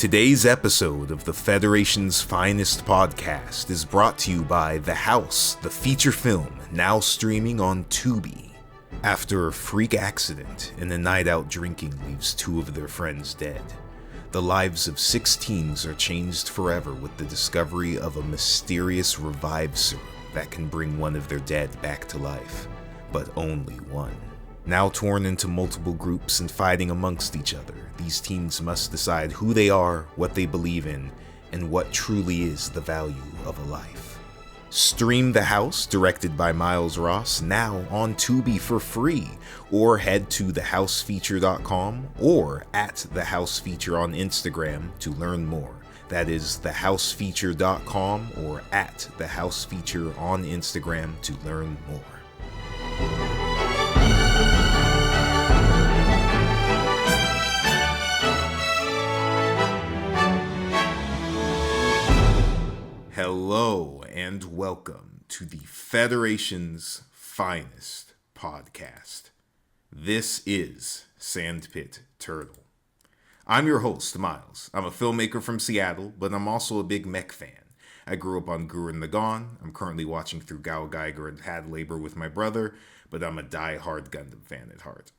Today's episode of the Federation's Finest podcast is brought to you by The House, the feature film, now streaming on Tubi. After a freak accident and a night out drinking leaves two of their friends dead, the lives of 6 teens are changed forever with the discovery of a mysterious revive serum that can bring one of their dead back to life, but only one. Now torn into multiple groups and fighting amongst each other, these teens must decide who they are, what they believe in, and what truly is the value of a life. Stream The House, directed by Miles Ross, now on Tubi for free, or head to thehousefeature.com or at thehousefeature on Instagram to learn more. That is thehousefeature.com or at thehousefeature on Instagram to learn more. Hello and welcome to the Federation's Finest podcast. This is Sandpit Turtle. I'm your host, Miles. I'm a filmmaker from Seattle, but I'm also a big mech fan. I grew up on Gurren Lagann. I'm currently watching through Gao Geiger and Had Labor with my brother, but I'm a die-hard Gundam fan at heart.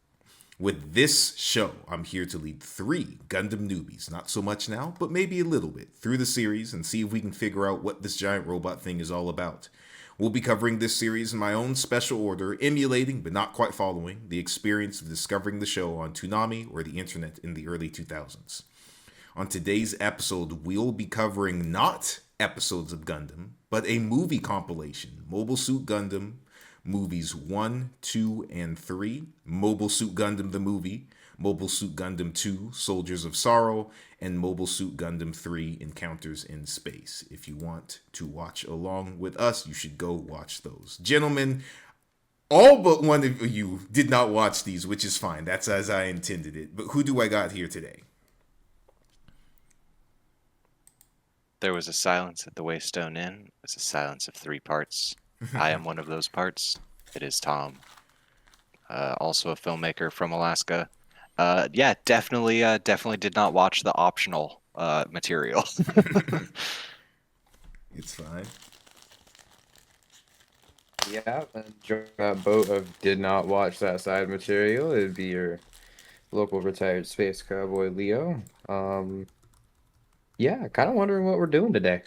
With this show, I'm here to lead 3 Gundam newbies, not so much now, but maybe a little bit, through the series and see if we can figure out what this giant robot thing is all about. We'll be covering this series in my own special order, emulating, but not quite following, the experience of discovering the show on Toonami or the internet in the early 2000s. On today's episode, we'll be covering not episodes of Gundam, but a movie compilation, Mobile Suit Gundam, Movies 1, 2, and 3, Mobile Suit Gundam the movie, Mobile Suit Gundam 2, Soldiers of Sorrow, and Mobile Suit Gundam 3, Encounters in Space. If you want to watch along with us, you should go watch those. Gentlemen, all but one of you did not watch these, which is fine. That's as I intended it. But who do I got here today? There was a silence at the Waystone Inn. It was a silence of 3 parts. I am one of those parts. It is Tom, also a filmmaker from Alaska. Definitely did not watch the optional material. It's fine. Yeah, and join that boat of did not watch that side material. It'd be your local retired space cowboy Leo. Kind of wondering what we're doing today.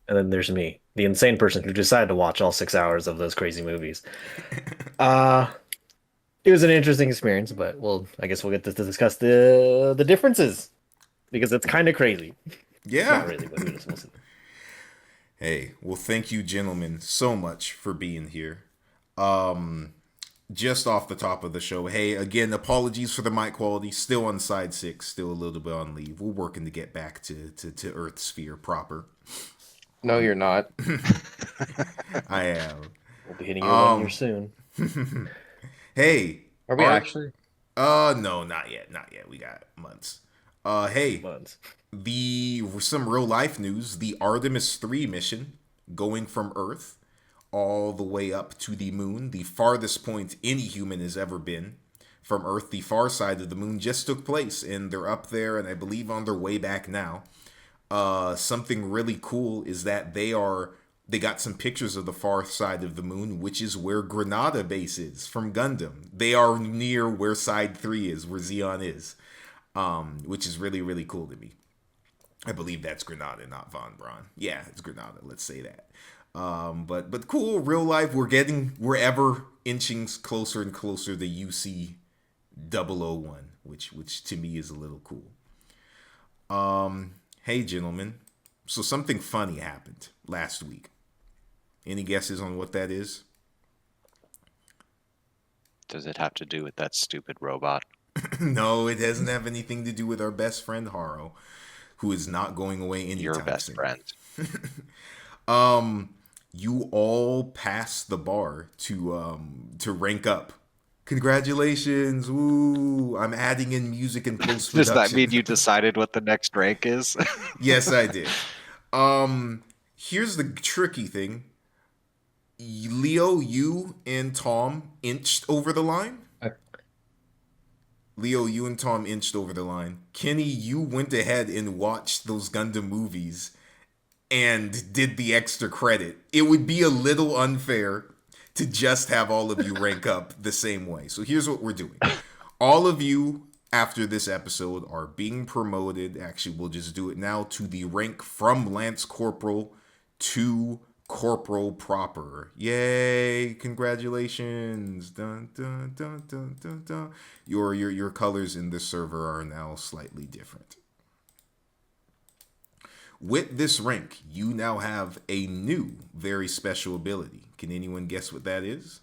And then there's me, the insane person who decided to watch all 6 hours of those crazy movies. It was an interesting experience, but I guess we'll get to discuss the differences because it's kind of crazy. Yeah. Not really, but we'll see. Hey, well, thank you, gentlemen, so much for being here. Just off the top of the show, hey, again, apologies for the mic quality. Still on side 6, still a little bit on leave. We're working to get back to Earth sphere proper. No, you're not. I am. We'll be hitting your 1 year soon. Hey. Are we actually? No, not yet. We got months. Hey. Months. Some real life news. The Artemis 3 mission going from Earth all the way up to the moon, the farthest point any human has ever been from Earth, the far side of the moon, just took place, and they're up there, and I believe on their way back now. Something really cool is that they got some pictures of the far side of the moon, which is where Granada base is from Gundam. They are near where side 3 is, where Zeon is, which is really, really cool to me. I believe that's Granada, not Von Braun. Yeah, it's Granada. Let's say that. But cool, real life. We're ever inching closer and closer to UC 001, which to me is a little cool. Hey, gentlemen. So something funny happened last week. Any guesses on what that is? Does it have to do with that stupid robot? No, it doesn't have anything to do with our best friend Haro, who is not going away anytime soon. Your best friend. You all passed the bar to rank up. Congratulations! Woo! I'm adding in music and post-production. Does that mean you decided what the next rank is? Yes, I did. Here's the tricky thing. Leo, you and Tom inched over the line. Leo, you and Tom inched over the line. Kenny, you went ahead and watched those Gundam movies and did the extra credit. It would be a little unfair to just have all of you rank up the same way. So here's what we're doing. All of you after this episode are being promoted. Actually, we'll just do it now to the rank from Lance Corporal to Corporal proper. Yay! Congratulations! Dun, dun, dun, dun, dun, dun. Your colors in this server are now slightly different. With this rank, you now have a new, very special ability. Can anyone guess what that is?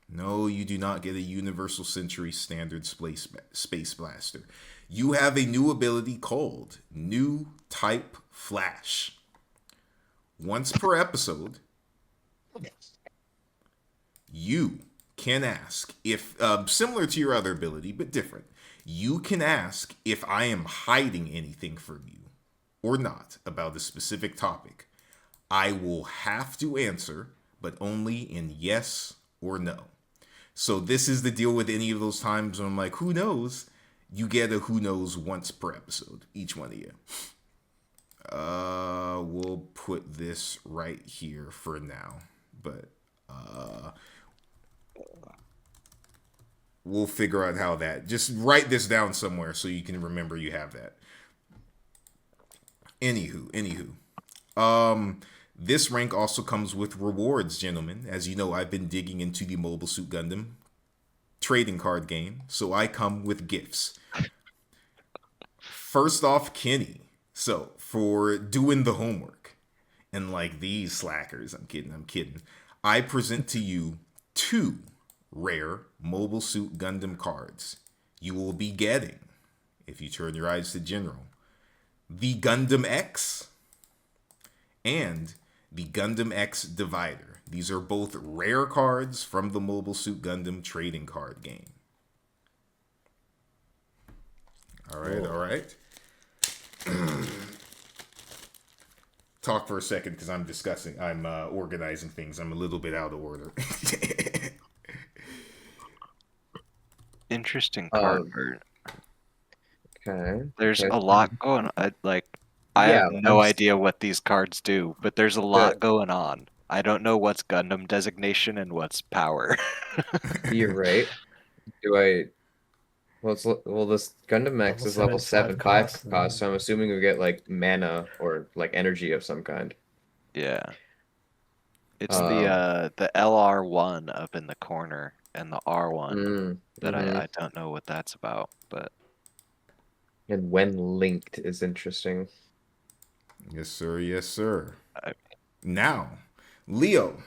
No, you do not get a Universal Century Standard Space Blaster. You have a new ability called New Type Flash. Once per episode, you can ask if, similar to your other ability, but different, you can ask if I am hiding anything from you or not about a specific topic. I will have to answer, but only in yes or no. So this is the deal with any of those times when I'm like, who knows? You get a who knows once per episode, each one of you. We'll put this right here for now, but we'll figure out how that. Just write this down somewhere so you can remember you have that. Anywho. This rank also comes with rewards, gentlemen. As you know, I've been digging into the Mobile Suit Gundam trading card game, so I come with gifts. First off, Kenny. So, for doing the homework, and like these slackers, I'm kidding. I present to you 2 rare Mobile Suit Gundam cards. You will be getting, if you turn your eyes to General, the Gundam X and the Gundam X Divider. These are both rare cards from the Mobile Suit Gundam trading card game. All right. Talk for a second because I'm organizing things. I'm a little bit out of order. Interesting card art. Okay. There's a lot going on. I have no idea what these cards do, but there's a lot going on. I don't know what's Gundam designation and what's power. You're right. Well, this Gundam X is level 7 cost, so I'm assuming we get like mana or like energy of some kind. Yeah. It's the LR1 up in the corner and the R1 that I don't know what that's about, but and when linked is interesting. Yes, sir. Now, Leo,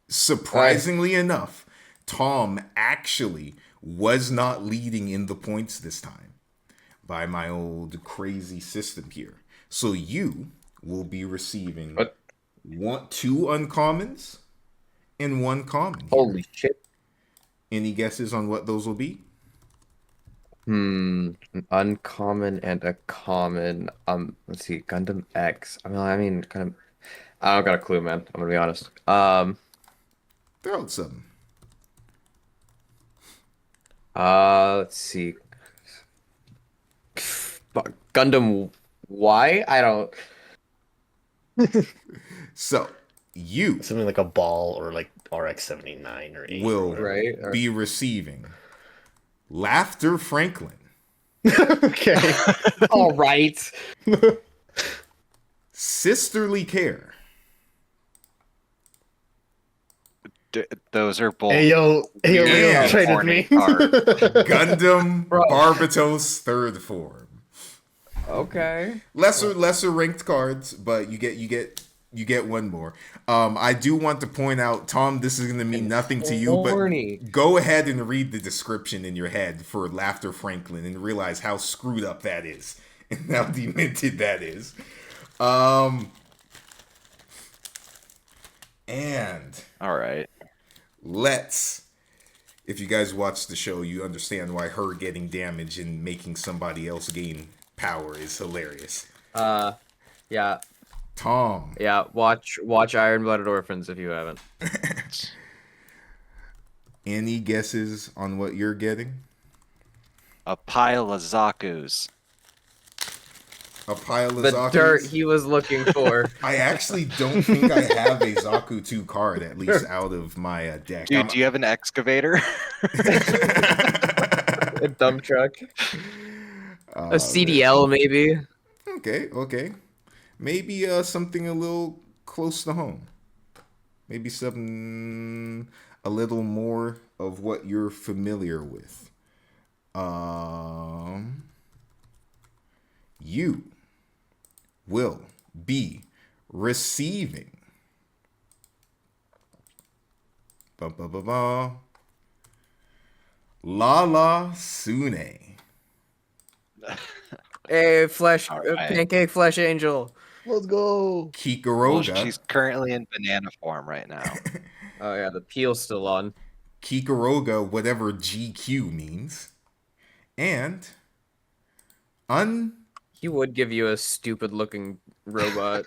surprisingly enough, Tom actually was not leading in the points this time by my old crazy system here. So you will be receiving 2 uncommons and 1 common here. Holy shit. Any guesses on what those will be? An uncommon and a common. Let's see, Gundam X. I mean, kind of. I don't got a clue, man. I'm gonna be honest. Throw out something. Let's see. Gundam Y? I don't. So you Something like a ball or like RX-79 or 8. will Right. be receiving Laughter Franklin, Okay. All right. Sisterly Care, those are both. Hey yo, Yeah. traded me. Gundam Bro. Barbatos Third Form. Okay. Lesser ranked cards, but you get one more. I do want to point out, Tom, this is going to mean nothing to you, Horny. but go ahead and read the description in your head for Laughter Franklin and realize how screwed up that is and how demented that is. And All right. if you guys watch the show, you understand why her getting damage and making somebody else gain power is hilarious. Yeah. Tom. Yeah. Watch Iron Blooded Orphans if you haven't. parts. Any guesses on what you're getting? A pile of Zaku's. A pile of The Zaku's? dirt he was looking for. I actually don't think I have a Zaku 2 card, at least out of my deck. Dude, do you have an excavator? A dump truck. Oh, A CDL, maybe. Okay. Maybe something a little close to home. Maybe something a little more of what you're familiar with. You will be receiving Lala Sune. Hey, flesh, All right. pancake flesh angel. Let's go. Well, Kikaroga. she's currently in banana form right now. Oh yeah, the peel's still on. Kikaroga, whatever GQ means. And He would give you a stupid looking robot.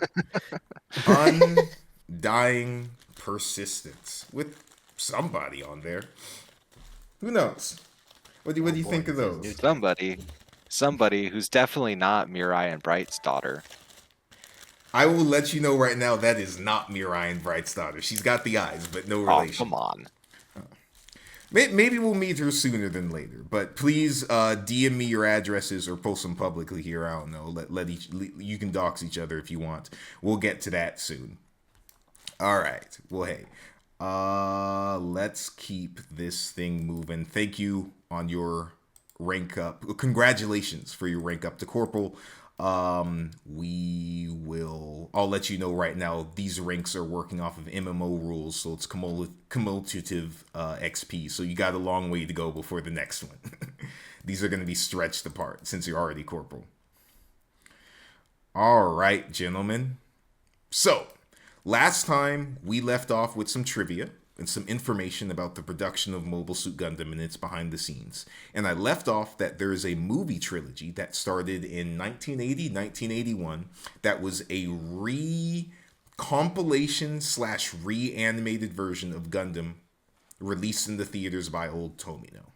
undying persistence with somebody on there. Who knows? What do you think of those? Somebody who's definitely not Mirai and Bright's daughter. I will let you know right now that is not Mirai and Bright's daughter. She's got the eyes, but no Oh, relation. come on. Maybe we'll meet her sooner than later. But please DM me your addresses or post them publicly here. I don't know. You can dox each other if you want. We'll get to that soon. All right. Well, hey. Let's keep this thing moving. Thank you on your rank up. Congratulations for your rank up to corporal. I'll let you know right now, these ranks are working off of MMO rules, so it's cumulative XP, so you got a long way to go before the next one. These are going to be stretched apart since you're already corporal. All right, gentlemen. So, last time we left off with some trivia and some information about the production of Mobile Suit Gundam and its behind the scenes. And I left off that there is a movie trilogy that started in 1980, 1981 that was a compilation / reanimated version of Gundam released in the theaters by old Tomino.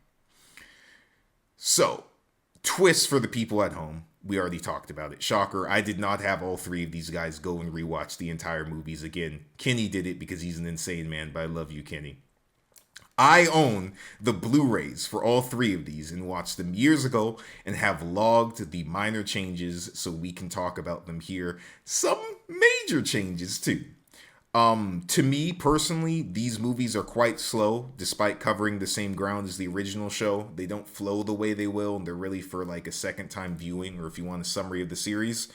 So, twist for the people at home. We already talked about it. Shocker, I did not have all three of these guys go and rewatch the entire movies again. Kenny did it because he's an insane man, but I love you, Kenny. I own the Blu-rays for all three of these and watched them years ago and have logged the minor changes so we can talk about them here. Some major changes too. To me personally, these movies are quite slow despite covering the same ground as the original show. They don't flow the way they will, and they're really for like a second time viewing or if you want a summary of the series.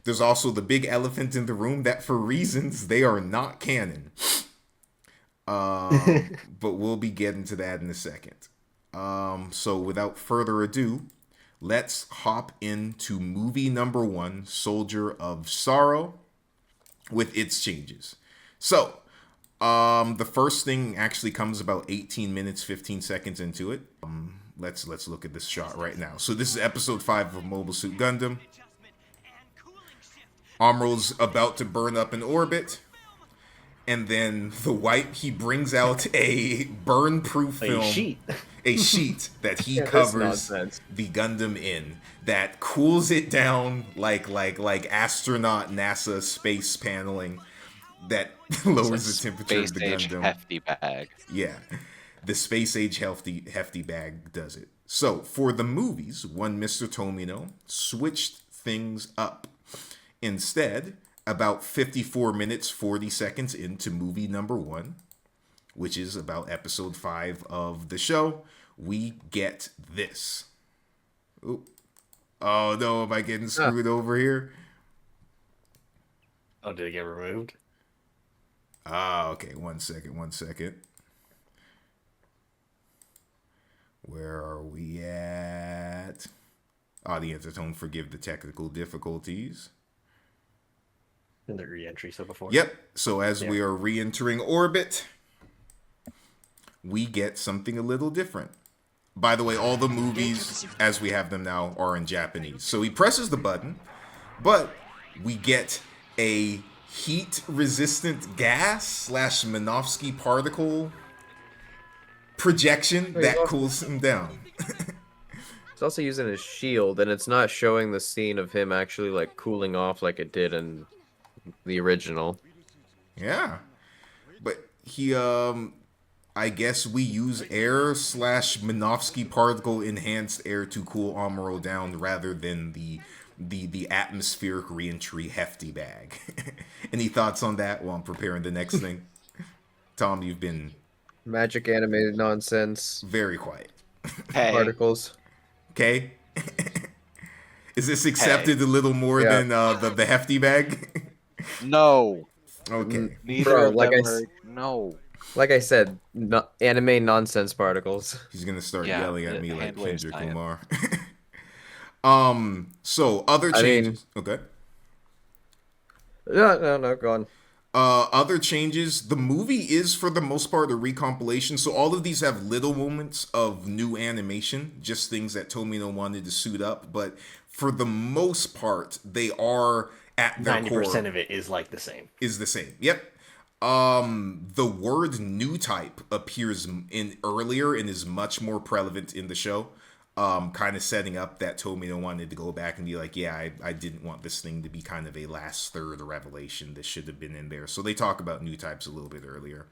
There's also the big elephant in the room that for reasons they are not canon. But we'll be getting to that in a second. So without further ado, let's hop into movie number 1, Soldier of Sorrow, with its changes. So, the first thing actually comes about 18 minutes, 15 seconds into it. Let's look at this shot right now. So this is episode 5 of Mobile Suit Gundam. Amro's about to burn up in orbit. And then the white, he brings out a burn-proof film. A sheet that he covers the Gundam in. That cools it down like astronaut NASA space paneling. That lowers the temperature of the Gundam. Hefty bag. Yeah, the space age hefty bag does it. So for the movies, one Mr. Tomino switched things up. Instead, about 54 minutes 40 seconds into movie number 1, which is about episode 5 of the show, we get this. Oop. Oh no, am I getting screwed over here? Oh, did it get removed? Ah, okay. One second. Where are we at? Audience at home, forgive the technical difficulties. In the re-entry, so before. Yep. So as we are re-entering orbit, we get something a little different. By the way, all the movies, as we have them now, are in Japanese. So he presses the button, but we get a heat-resistant gas slash Minovsky particle projection Wait, that well- cools him down. It's also using his shield, and it's not showing the scene of him actually like cooling off like it did in the original. Yeah. But he, I guess we use air slash Minovsky particle enhanced air to cool Amuro down rather than the atmospheric reentry hefty bag. Any thoughts on that while I'm preparing the next thing? Tom, you've been Magic animated nonsense very quiet. Hey, particles. Okay? Is this accepted a little more Yeah. than the hefty bag? no. Okay. Neither Bro, of like them I are. s- No. Like I said, anime nonsense particles. He's gonna start Yeah, yelling at the me like hand waves Kendrick tie in. Lamar. So other I mean- changes. Okay. No, go on. Other changes. The movie is for the most part a recompilation, so all of these have little moments of new animation, just things that Tomino wanted to suit up. But for the most part, they are at their 90% core of it is like the same. is the same. Yep. The word new type appears in earlier and is much more prevalent in the show. Kind of setting up that Tomino wanted to go back and be like, yeah, I didn't want this thing to be kind of a last third revelation. This should have been in there. So they talk about new types a little bit earlier.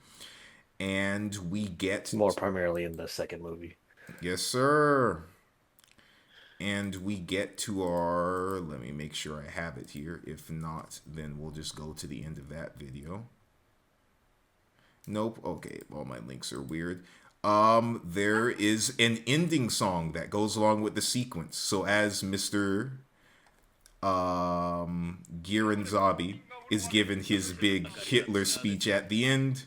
And we get... More primarily in the second movie. Yes, sir. And we get to our... Let me make sure I have it here. If not, then we'll just go to the end of that video. Nope. Okay, all my links are weird. There is an ending song that goes along with the sequence. So as Mr. Giranzabi is given his big Hitler speech at the end,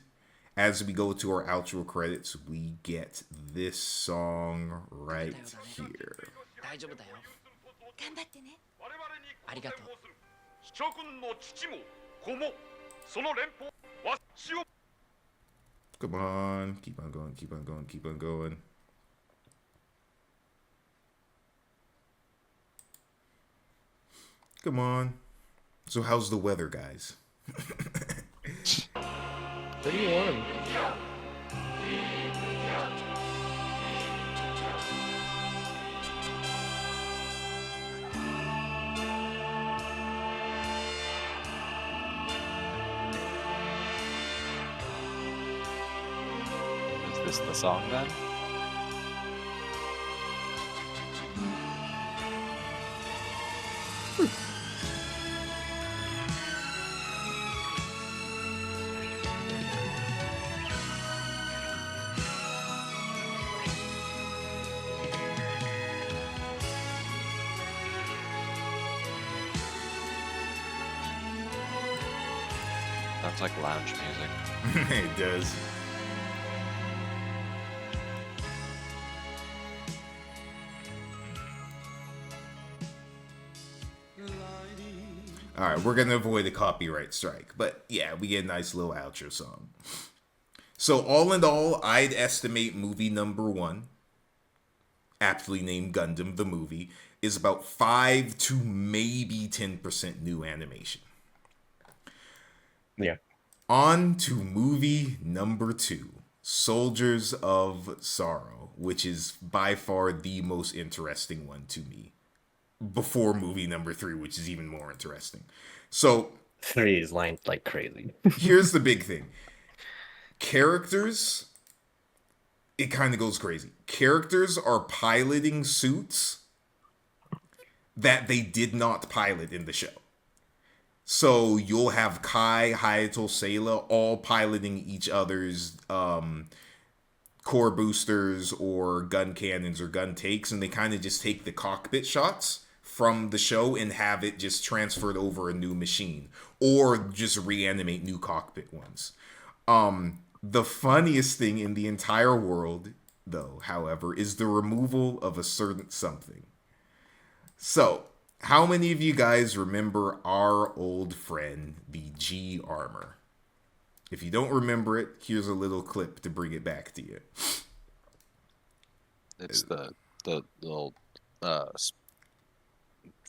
as we go to our outro credits, we get this song right here. 大丈夫だよ頑張ってねありがとう諸君の父も子もその連邦わしを Come on, keep on going, keep on going, keep on going. Come on. So how's the weather, guys? Pretty warm. Is this the song then? Sounds like lounge music. It does. All right, we're gonna avoid a copyright strike, but yeah, we get a nice little outro song. So all in all, I'd estimate movie number 1, aptly named Gundam the movie, is about 5 to maybe 10% new animation. Yeah. On to movie number 2, Soldiers of Sorrow, which is by far the most interesting one to me. Before movie number 3, which is even more interesting. So 3 is lined like crazy. here's the big thing. Characters, it kind of goes crazy. Characters are piloting suits that they did not pilot in the show. So you'll have Kai, Hayato, Sayla all piloting each other's core boosters or gun cannons or gun takes, and they kind of just take the cockpit shots from the show and have it just transferred over a new machine or just reanimate new cockpit ones. The funniest thing in the entire world, though, however, is the removal of a certain something. So, how many of you guys remember our old friend, the G armor? If you don't remember it, here's a little clip to bring it back to you. It's the little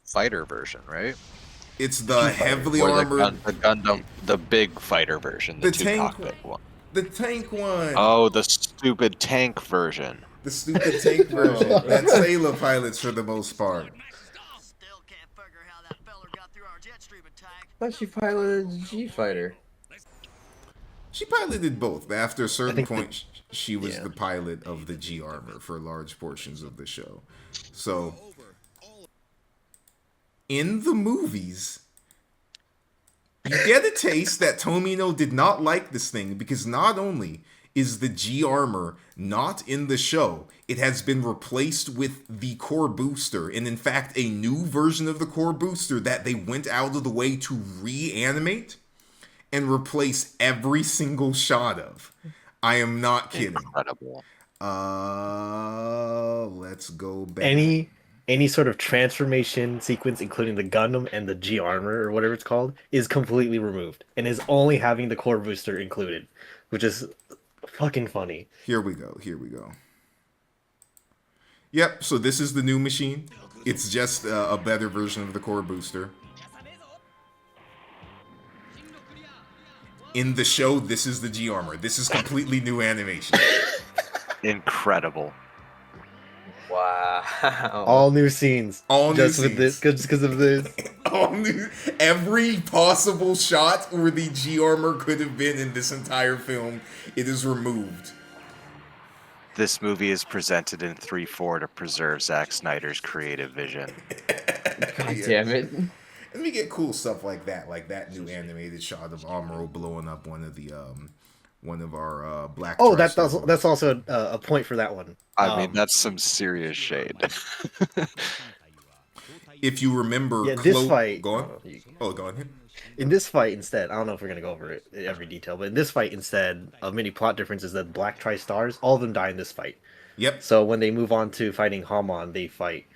fighter version, right? It's the heavily Or armored, the Gundam, the big fighter version, the The two tank cockpit one. the tank one. Oh, the stupid tank version. The stupid tank version. Oh. That's Sailor pilots for the most part. Still can't figure how that feller got through our jet stream attack. I thought she piloted a G fighter. She piloted both, but after a certain think point, she was yeah. the pilot of the G armor for large portions of the show. So, in the movies, you get a taste that Tomino did not like this thing because not only is the G armor not in the show, it has been replaced with the core booster, and in fact, a new version of the core booster that they went out of the way to reanimate and replace every single shot of. I am not kidding. Incredible. Let's go back. Any sort of transformation sequence, including the Gundam and the G armor or whatever it's called, is completely removed and is only having the core booster included, which is fucking funny. Here we go. Yep, so this is the new machine. It's just a better version of the core booster. In the show, this is the G armor. This is completely new animation. Incredible. Wow. All new scenes. All new just with scenes. this, just because of this. Every possible shot where the G armor could have been in this entire film, it is removed. This movie is presented in 3:4 to preserve Zack Snyder's creative vision. God damn it. And we get cool stuff like that new animated shot of Amuro blowing up one of our black. Oh, TriStar. that's also a point for that one. I mean, that's some serious shade. If you remember, Yeah, this fight. Go on. Oh, go on. In this fight, instead, I don't know if we're gonna go over it every detail, but in this fight, instead of many plot differences, that Black Tri-Stars, all of them die in this fight. Yep. So when they move on to fighting Hamon, they fight.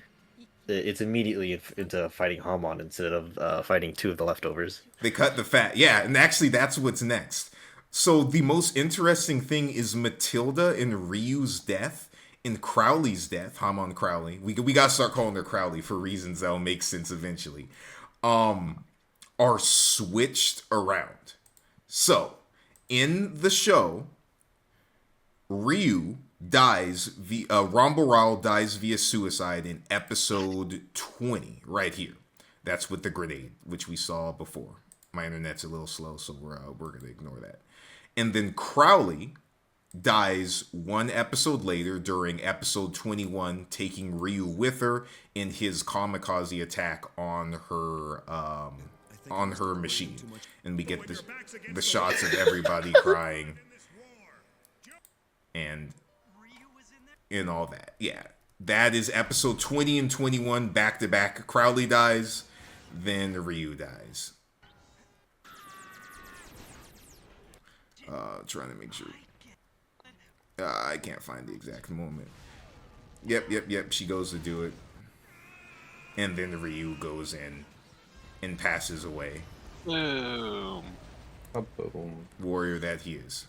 It's immediately into fighting Hamon instead of fighting two of the leftovers. They cut the fat. Yeah, and actually that's what's next. So the most interesting thing is Matilda and Ryu's death and Crowley's death, Hamon Crowley. We gotta start calling her Crowley for reasons that'll make sense eventually. Are switched around. So in the show, Ryu dies Rambo dies via suicide in episode 20, right here. That's with the grenade, which we saw before. My internet's a little slow, so we're gonna ignore that. And then Crowley dies one episode later during episode 21, taking Ryu with her in his kamikaze attack on her machine. And we get the shots of everybody crying and all that. Yeah, that is episode 20 and 21 back to back. Crowley dies, then Ryu dies. Trying to make sure. I can't find the exact moment. Yep. She goes to do it. And then Ryu goes in and passes away. Boom. Boom. Warrior that he is.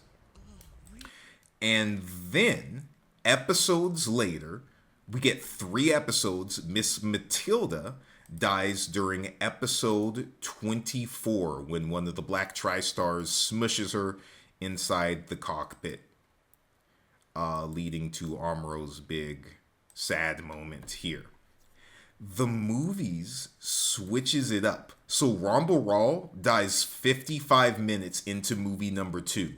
And then, episodes later, we get 3 episodes. Miss Matilda dies during episode 24 when one of the Black Tri-Stars smushes her inside the cockpit, leading to Amuro's big sad moment here. The movies switches it up. So Rambo Raw dies 55 minutes into movie number 2.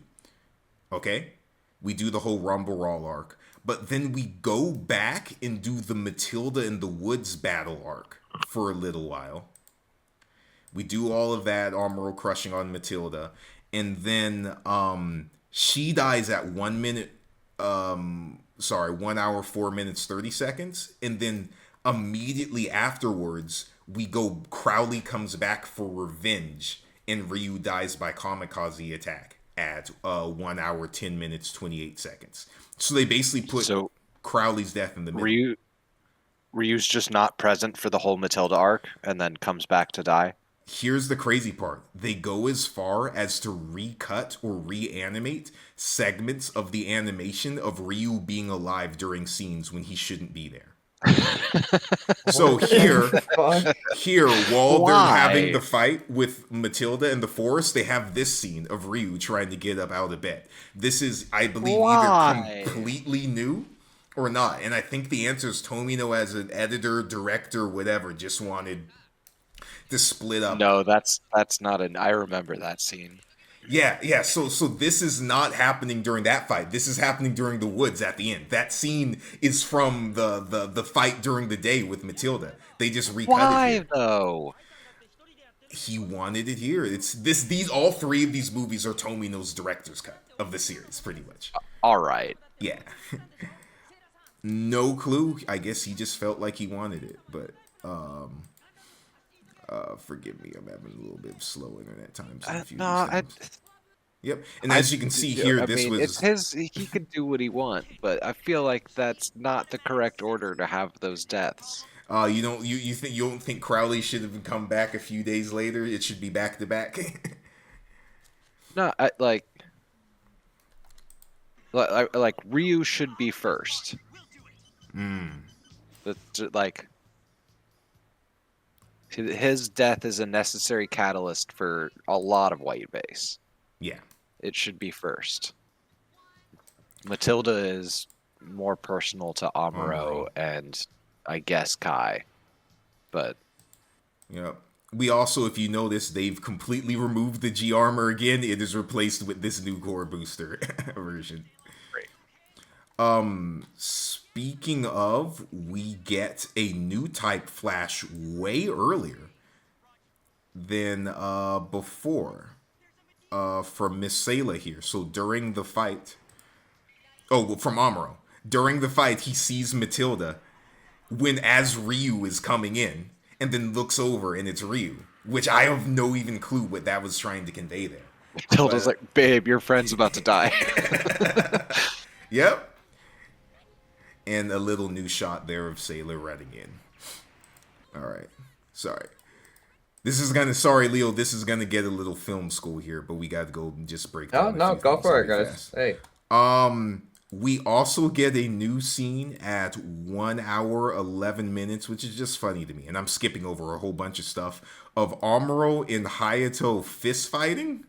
Okay? We do the whole Rambo Raw arc. But then we go back and do the Matilda in the Woods battle arc for a little while. We do all of that, Amuro crushing on Matilda. And then she dies at 1 hour, 4 minutes, 30 seconds. And then immediately afterwards, Crowley comes back for revenge, and Ryu dies by kamikaze attack at 1 hour, 10 minutes, 28 seconds. So they basically put Crowley's death in the middle. Ryu's just not present for the whole Matilda arc and then comes back to die. Here's the crazy part. They go as far as to recut or reanimate segments of the animation of Ryu being alive during scenes when he shouldn't be there. So here, Fuck. while they're having Why? the fight with Matilda in the forest, they have this scene of Ryu trying to get up out of bed. This is, I believe, Why? either completely new or not. And I think the answer is Tomino, as an editor, director, whatever, just wanted to split up. No, that's not an. I remember that scene. Yeah. So this is not happening during that fight. This is happening during the woods at the end. That scene is from the fight during the day with Matilda. They just recut it Why here. though? He wanted it here. It's this. These all three of these movies are Tomino's director's cut of the series, pretty much. All right. Yeah. No clue. I guess he just felt like he wanted it, but forgive me, I'm having a little bit of slow internet times. Yep. And as you can see here, it's his. He could do what he wants, but I feel like that's not the correct order to have those deaths. You don't think Crowley should have come back a few days later? It should be back to back. No, like Ryu should be first. Like his death is a necessary catalyst for a lot of white base. Yeah. It should be first. Matilda is more personal to Amuro and I guess Kai. But Yep. We also, if you notice, they've completely removed the G armor again. It is replaced with this new core booster version. Great. Speaking of, we get a new type flash way earlier than before from Miss Sayla here. So during the fight, from Amuro. During the fight, he sees Matilda as Ryu is coming in, and then looks over and it's Ryu, which I have no even clue what that was trying to convey there. Matilda's like, babe, your friend's about to die. Yep. And a little new shot there of Sailor running in. All right. Sorry. Sorry, Leo, this is gonna get a little film school here, but we got to go and just break down. No, go for it, guys. Hey. We also get a new scene at 1 hour 11 minutes, which is just funny to me, and I'm skipping over a whole bunch of stuff of Amuro and Hayato fist fighting,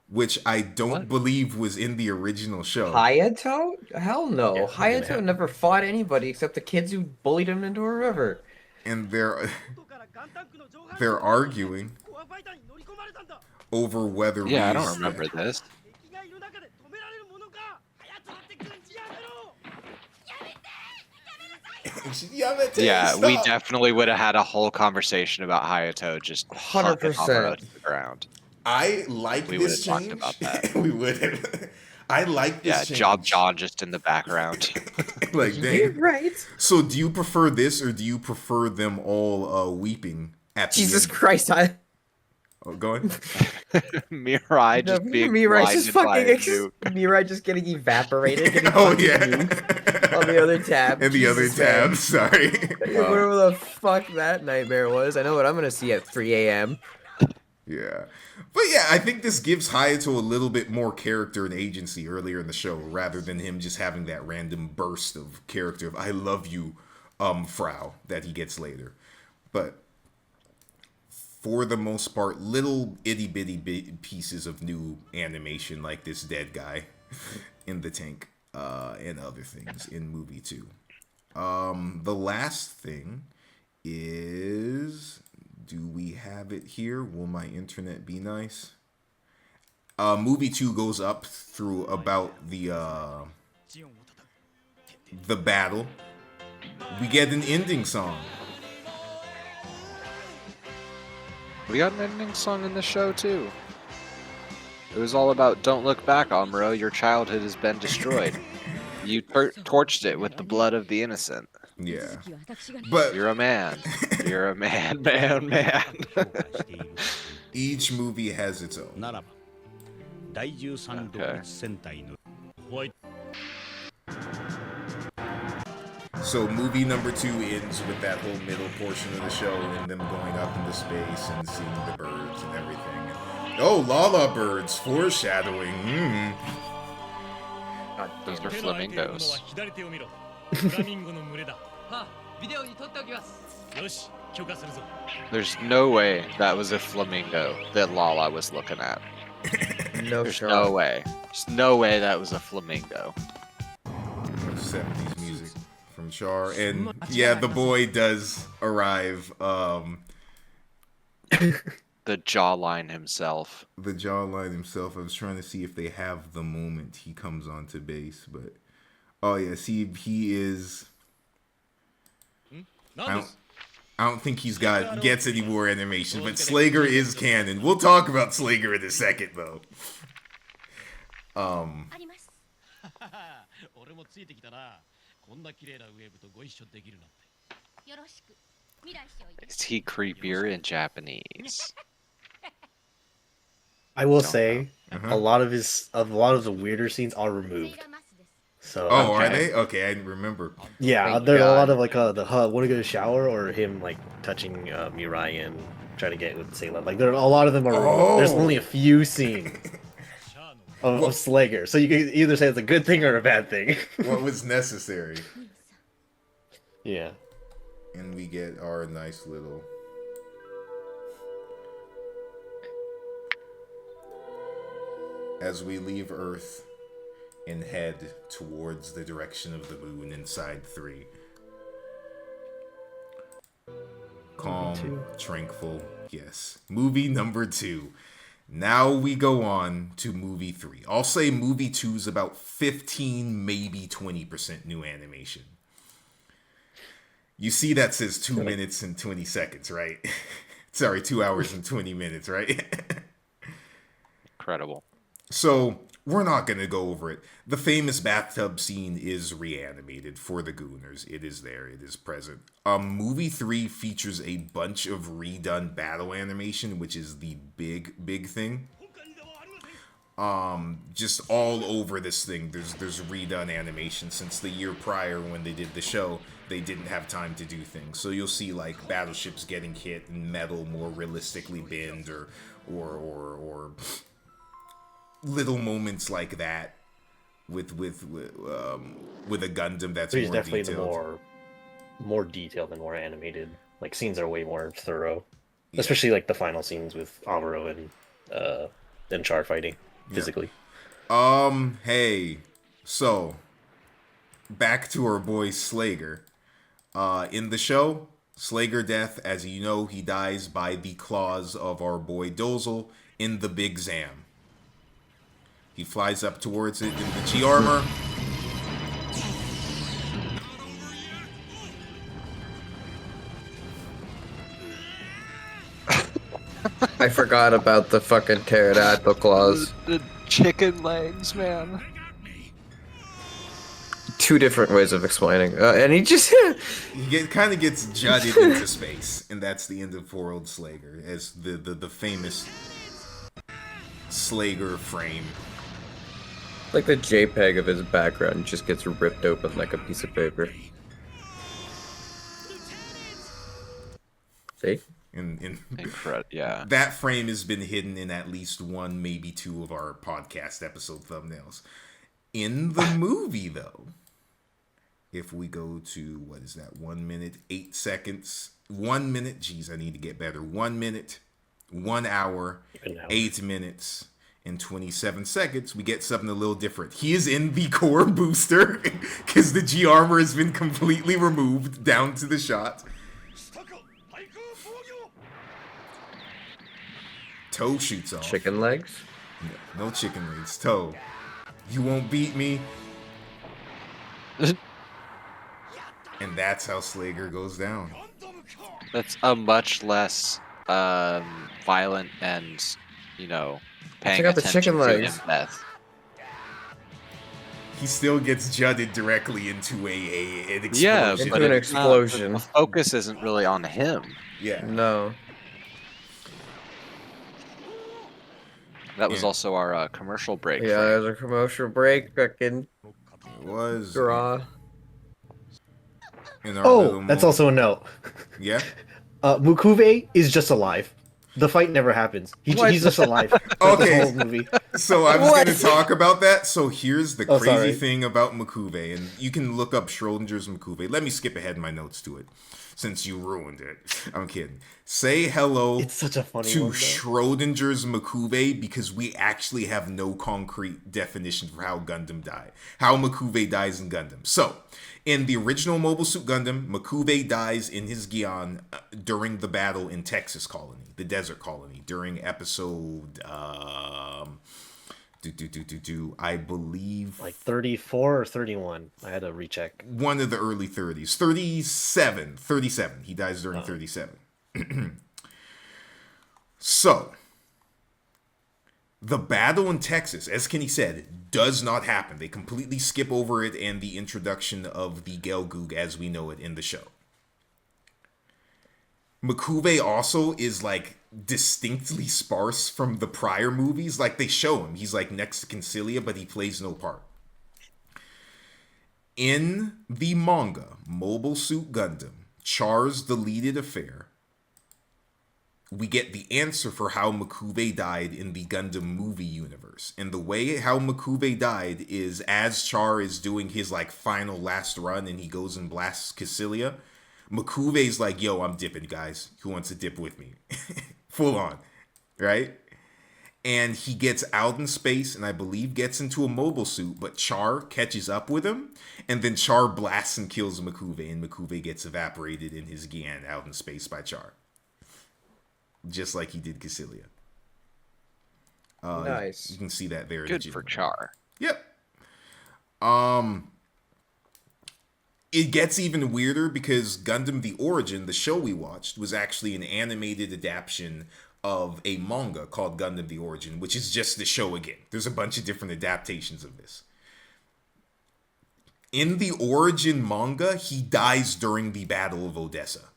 which I don't believe was in the original show. Hayato? Hell no. Yeah, Hayato never fought anybody except the kids who bullied him into a river. And they're arguing over whether Yeah, I Ryu's- don't remember this. Yeah, we definitely would have had a whole conversation about Hayato just 100%. fucking Amuro to the ground. I like We this would have change. talked about that. We would have. I like this change. Job John just in the background. Like, You're dang. right. So do you prefer this, or do you prefer them all weeping at the Jesus end? Christ, Oh, go ahead. Mirai just being Mirai just blinded by a nuke. Mirai just getting evaporated. Getting Oh, fucking yeah. nuked on the other tab. And the other Jesus, man. tab, sorry. Whatever the fuck that nightmare was. I know what I'm gonna see at 3 a.m. Yeah. But yeah, I think this gives Hayato a little bit more character and agency earlier in the show, rather than him just having that random burst of character of I love you, Frau, that he gets later. But for the most part, little itty bitty pieces of new animation, like this dead guy in the tank, and other things in movie 2. The last thing is, do we have it here? Will my internet be nice? Movie 2 goes up through about the battle. We get an ending song. We got an ending song in the show too. It was all about "Don't look back, Amuro. Your childhood has been destroyed. You torched it with the blood of the innocent. Yeah, but You're a man. You're a man, man." each movie has its own. So movie number 2 ends with that whole middle portion of the show and them going up into space and seeing the birds and everything. Oh, Lala birds, foreshadowing. Those are flamingos. There's no way that was a flamingo that Lala was looking at. No There's shot. no way. There's no way that was a flamingo. 70s music from Char, and yeah, the boy does arrive. The jawline himself. The jawline himself. I was trying to see if they have the moment he comes onto base, but oh yeah, see, he is. I don't think gets any more animation, but Slager is canon. We'll talk about Slager in a second, though. あります 俺もついてきたな。こんな綺麗なウェーブとご一緒できるなんて。よろしく未来少尉 Is he creepier in Japanese? I will Don't say Uh-huh. a lot of the weirder scenes are 映 removed. 画マスです So Oh, are Okay. they? Okay, I didn't remember. yeah, Thank there's a lot God. of like the want to go to shower or him like touching Mirai and trying to get with Sailor. Like there a lot of them are removed. There's Oh. only a few scenes of Slager, so you can either say it's a good thing or a bad thing. What was necessary? 兄さん Yeah. And we get our nice little. As we leave Earth and head towards the direction of the moon inside 3. Calm, two. tranquil, yes. Movie number 2. Now we go on to movie 3. I'll say movie 2 is about 15, maybe 20% new animation. You see that says 2 minutes and 20 seconds, right? Sorry, 2 hours and 20 minutes, right? Incredible. So, we're not going to go over it. The famous bathtub scene is reanimated for the Gooners. It is there. It is present. Movie 3 features a bunch of redone battle animation, which is the big thing. Just all over this thing, there's redone animation. Since the year prior when they did the show, they didn't have time to do things. So you'll see like battleships getting hit and metal more realistically bend, or little moments like that with a Gundam that's Three's more definitely detailed. the more detailed and more animated. Like scenes are way more thorough, Yeah. especially like the final scenes with Amuro and Char fighting physically. Hey, so back to our boy Slager. In the show, Slager death, as you know, he dies by the claws of our boy Dozel in the Big Zam. He flies up towards it in the G armor. I forgot about the fucking pterodactyl claws. The chicken legs, man. Two different ways of explaining. And he just He kind of gets jutted into space, and that's the end of World Slager, as the famous Slager frame. like the JPEG of his background just gets ripped open like a piece of paper. See? In Incredible. Yeah. that frame has been hidden in at least one, maybe two of our podcast episode thumbnails. In the movie, though, if we go to, what is that, 1 minute, 8 seconds, 1 minute, geez, I need to get better, 1 minute, 1 hour, An hour. 8 minutes, and 27 seconds, we get something a little different. He is in the core booster, because the G armor has been completely removed down to the shot. Toe shoots off. Chicken legs? No chicken legs. Toe. You won't beat me. And that's how Slager goes down. That's a much less violent and, you know, paying Check out the attention chicken to legs. him death. He still gets jutted directly into an explosion. Yeah, Into but an it's not- explosion. the focus isn't really on him. Yeah. No. That was Yeah. also our commercial break. Yeah, frame. there's a commercial break. Fucking It was. draw. In our Oh, little that's moment. also a note. Yeah? Mukuve is just alive. The fight never happens. What? He's just alive. For Okay. the whole movie. So I was going to talk about that. So here's the Oh, crazy sorry. thing about Makube, and you can look up Schrodinger's Makube. Let me skip ahead in my notes to it, since you ruined it. I'm kidding. Say hello It's such a funny to one, though. Schrodinger's Makube, because we actually have no concrete definition for how Gundam died. How Makube dies in Gundam. So, in the original Mobile Suit Gundam, Makube dies in his Gion during the battle in Texas Colony, the desert colony, during episode, I believe, Like 34 or 31. I had to recheck. one of the early 30s. 37. He dies during 37. So, the battle in Texas, as Kenny said, does not happen. They completely skip over it and the introduction of the Gelgoog as we know it in the show. Makube also is like distinctly sparse from the prior movies. Like they show him. He's like next to Consilia, but he plays no part. In the manga, Mobile Suit Gundam, Char's deleted affair, we get the answer for how Makube died in the Gundam movie universe. And the way how Makube died is as Char is doing his like final last run and he goes and blasts Cassilia, Makube's like, yo, I'm dipping, guys. Who wants to dip with me? Full on, right? And he gets out in space and I believe gets into a mobile suit, but Char catches up with him, and then Char blasts and kills Makube, and Makube gets evaporated in his Gian out in space by Char. Just like he did Cassilia. Nice. You can see that there. Good for Char. Yep. It gets even weirder because Gundam The Origin, the show we watched, was actually an animated adaptation of a manga called Gundam The Origin, which is just the show again. There's a bunch of different adaptations of this. In the Origin manga, he dies during the Battle of Odessa.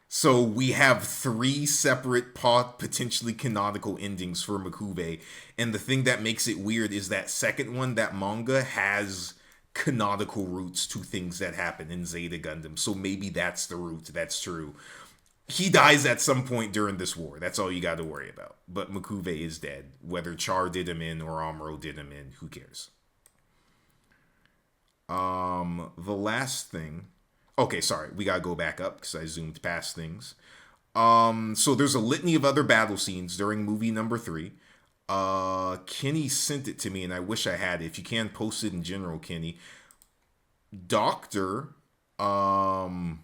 So we have 3 separate potentially canonical endings for Makube. And the thing that makes it weird is that second one, that manga, has canonical roots to things that happen in Zeta Gundam. So maybe that's the root. That's true. He dies at some point during this war. That's all you got to worry about. But Makube is dead. Whether Char did him in or Amuro did him in, who cares? The last thing... Okay, sorry, we gotta go back up because I zoomed past things. So there's a litany of other battle scenes during movie number 3. Kenny sent it to me, and I wish I had it. If you can, post it in general, Kenny. Doctor, Oh,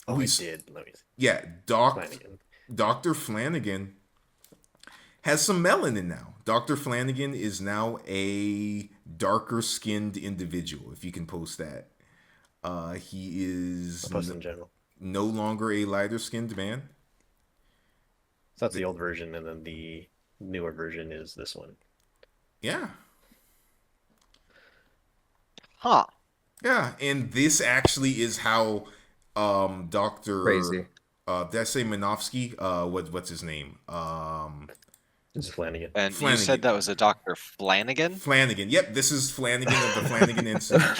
I did. Let me see. yeah, Flanagan. Dr. Flanagan has some melanin now. Dr. Flanagan is now a darker-skinned individual, if you can post that. He is I'll post in general. no longer a lighter-skinned man. So that's the old version, and then the newer version is this one. Yeah. Huh. Yeah, and this actually is how Dr. Crazy. Did I say Minovsky? What's his name? This is Flanagan. And Flanagan. you said that was a Dr. Flanagan? Flanagan. Yep, this is Flanagan of the Flanagan Institute.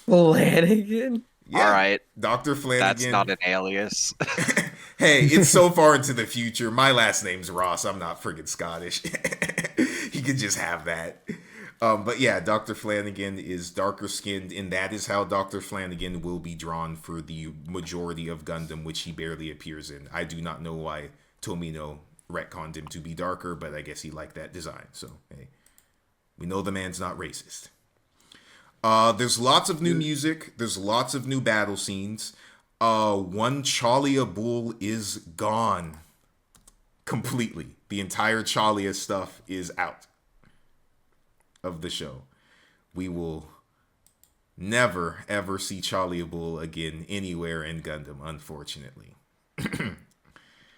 Flanagan? Yeah, All right. Dr. Flanagan. That's not an alias. Hey, it's so far into the future. My last name's Ross. I'm not friggin' Scottish. He could just have that. But yeah, Dr. Flanagan is darker skinned, and that is how Dr. Flanagan will be drawn for the majority of Gundam, which he barely appears in. I do not know why Tomino retconned him to be darker, but I guess he liked that design. So, hey, we know the man's not racist. There's lots of new music. There's lots of new battle scenes. One Chalia Bull is gone completely. The entire Chalia stuff is out of the show. We will never, ever see Chalia Bull again anywhere in Gundam, unfortunately.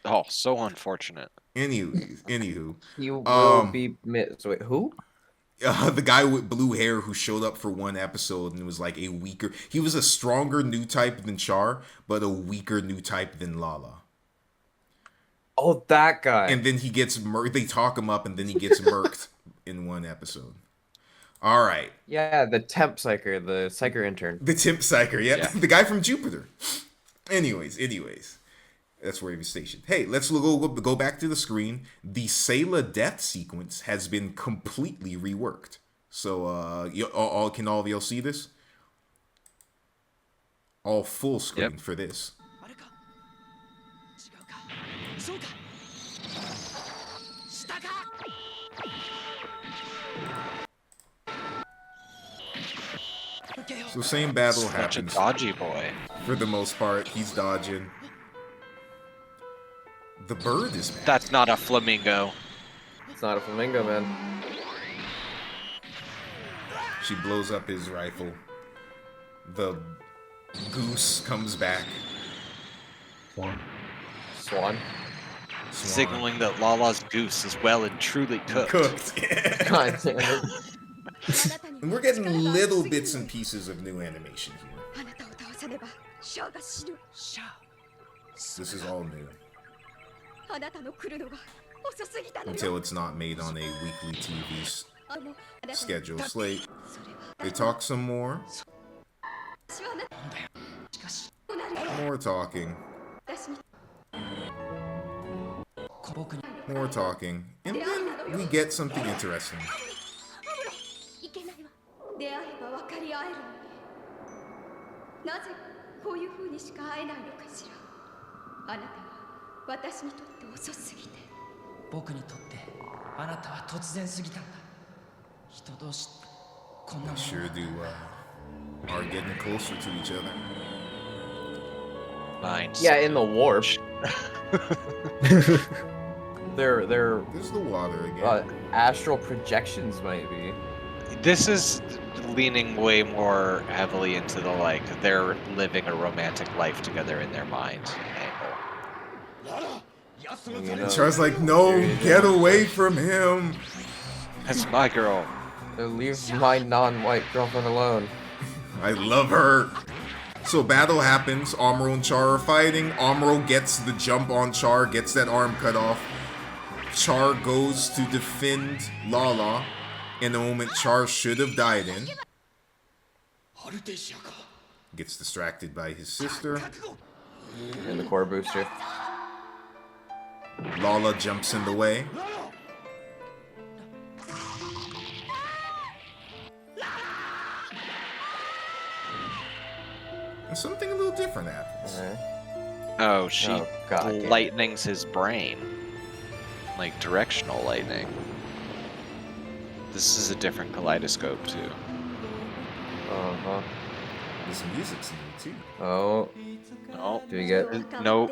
Oh, so unfortunate. Anywho. You will be so wait, who? The guy with blue hair who showed up for one episode and was like a weaker... He was a stronger new type than Char, but a weaker new type than Lala. Oh, that guy. And then he gets... They talk him up and then he gets murked in one episode. All right. Yeah, the temp psycher, the psycher intern. The temp psycher, yeah. Yeah. The guy from Jupiter. Anyways. That's where he was stationed. Hey, let's go back to the screen. The Sayla death sequence has been completely reworked. So, can all of y'all see this? All full screen Yep. for this. あれか違うかそうか下か So same battle Such a happens. dodgy boy. For the most part, he's dodging. The bird is back. That's not a flamingo. It's not a flamingo, man. She blows up his rifle. The goose comes back. Swan. Swan. Signaling that Lala's goose is well and truly cooked. Cooked. God damn it. And we're getting little bits and pieces of new animation here. あなたを倒さねばシャアが死ぬ。 This is all new. あなたの来るのが遅すぎたのよ。 Until it's not made on a weekly TV あのあなたの schedule slate. それは They talk some more. 私はあなたしかし More talking. 私に 僕に More talking. And then we get something interesting. いけないわ。出会えば分かり合えるのに。なぜこういう風にしか会えないのかしら。あなたは私にとって遅すぎて。僕にとってあなたは突然すぎたんだ。人同士ってこんな They もの sure do are getting closer to each other. Minds. Yeah, in the warp. They're There's the water again. astral projections, might be. This is leaning way more heavily into the like they're living a romantic life together in their mind angle. You know, Char's like, no, get away from him. That's my girl. leave my non-white girlfriend alone. I love her. So battle happens. Amuro and Char are fighting. Amuro gets the jump on Char, gets that arm cut off. Char goes to defend Lala in a moment Char should have died in. アルテシアか Gets distracted by his sister. And the core booster. Lala jumps in the way. And something a little different happens. Alright. Oh, she Oh, God damn. lightnings his brain. Like directional lightning. This is a different kaleidoscope too. Uh-huh. This music's new too. Oh, No, do we get... no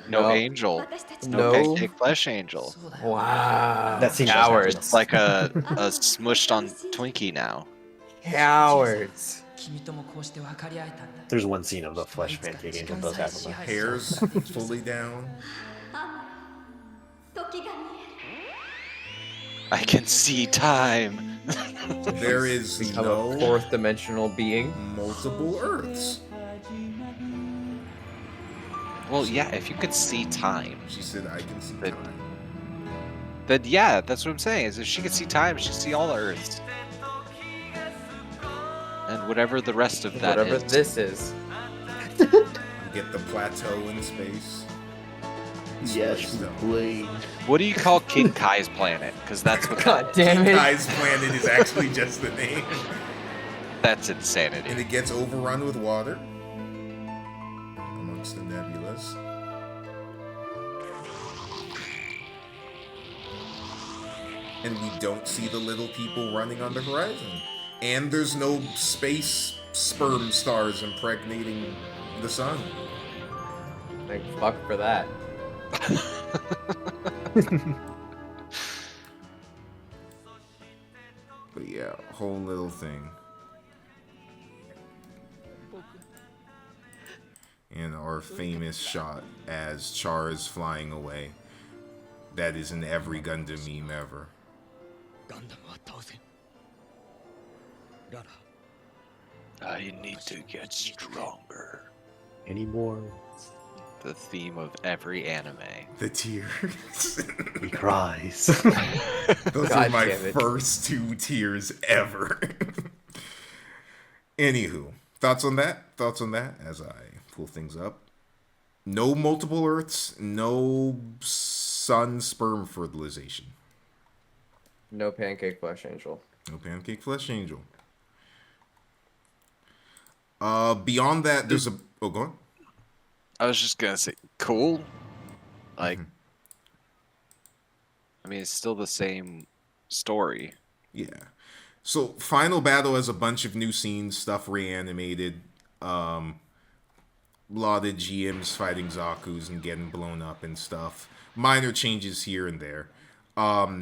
No. angel. 私たち No. Okay, flesh angel. そうだ Wow. That seems Cowards. It's like a smushed on Twinkie now. Cowards. 君ともこうして分かり合えたんだ There's one scene of the flesh pancake angel does happen. Though. Hair's fully down. 時が見える。 I can see time. There is Become a no fourth dimensional being. multiple Earths. Well, yeah, if you could see time, She said, I can see But- time. then yeah, that's what I'm saying. Is if she could see time, she could see all the Earths. And whatever the rest of that Whatever is. this is. You get the plateau in space. Yes, blade. What do you call King Kai's planet? Because that's what God damn it. Kai's planet is actually just the name. that's And insanity. it gets overrun with water amongst the nebulas. And we don't see the little people running on the horizon. And there's no space sperm stars impregnating the sun. Like, fuck for that. But yeah, whole little thing. And our famous shot as Char is flying away. That is in every Gundam meme ever. ガンダムは倒せんララ I need to get stronger. Any more? The theme of every anime. The tears. He cries. Those God are my damn it. first 2 tears ever. Anywho, thoughts on that? Thoughts on that as I pull things up? No multiple Earths, no sun sperm fertilization. No pancake flesh angel. No pancake flesh angel. Beyond that, there's a... Oh, go on. I was just gonna say, cool. Like, I mean, it's still the same story. Yeah. So, Final Battle has a bunch of new scenes, stuff reanimated. A lot of GMs fighting Zaku's and getting blown up and stuff. Minor changes here and there.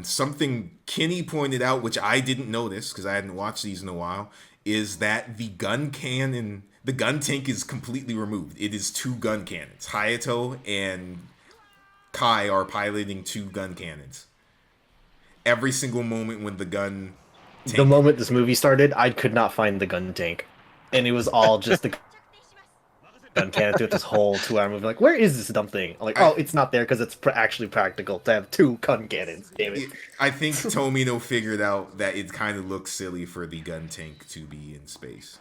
Something Kinney pointed out, which I didn't notice because I hadn't watched these in a while, is that the gun tank is completely removed. It is 2 gun cannons. Hayato and Kai are piloting 2 gun cannons. Every single moment when the gun tank... The moment this movie started, I could not find the gun tank. And it was all just the gun cannon through this whole 2-hour movie. Like, where is this dumb thing? I'm like, oh, it's not there because it's actually practical to have 2 gun cannons. Damn it. I think Tomino figured out that it kind of looks silly for the gun tank to be in space.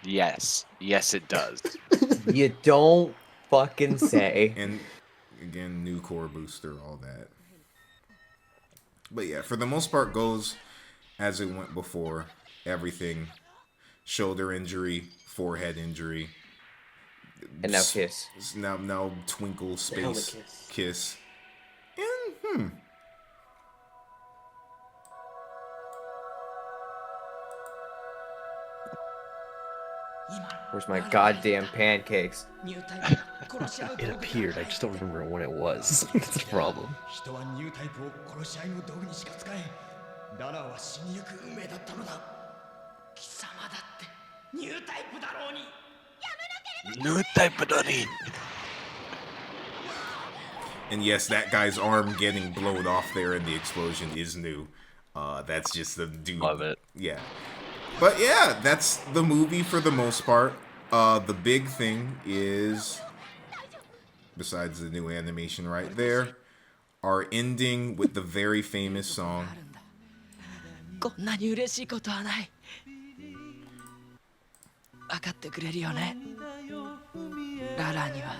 Yes. Yes, it does. You don't fucking say. And again, new core booster, all that. But yeah, for the most part goes as it went before. Everything. Shoulder injury, forehead injury. And now kiss. Now twinkle space kiss. And Where's my goddamn pancakes? It appeared. I just don't remember when it was. That's the problem. 人はニュータイプを殺し合いの道具にしか使えん。ララは死にゆく運命だったのだ。貴様だってニュータイプだろうに。 New type of nutty. And yes, that guy's arm getting blown off there in the explosion is new. That's just the dude. Love it. Yeah. But yeah, that's the movie for the most part. The big thing is, besides the new animation right there, our ending with the very famous song. こんなに嬉しいことはない。分かってくれるよね。ララには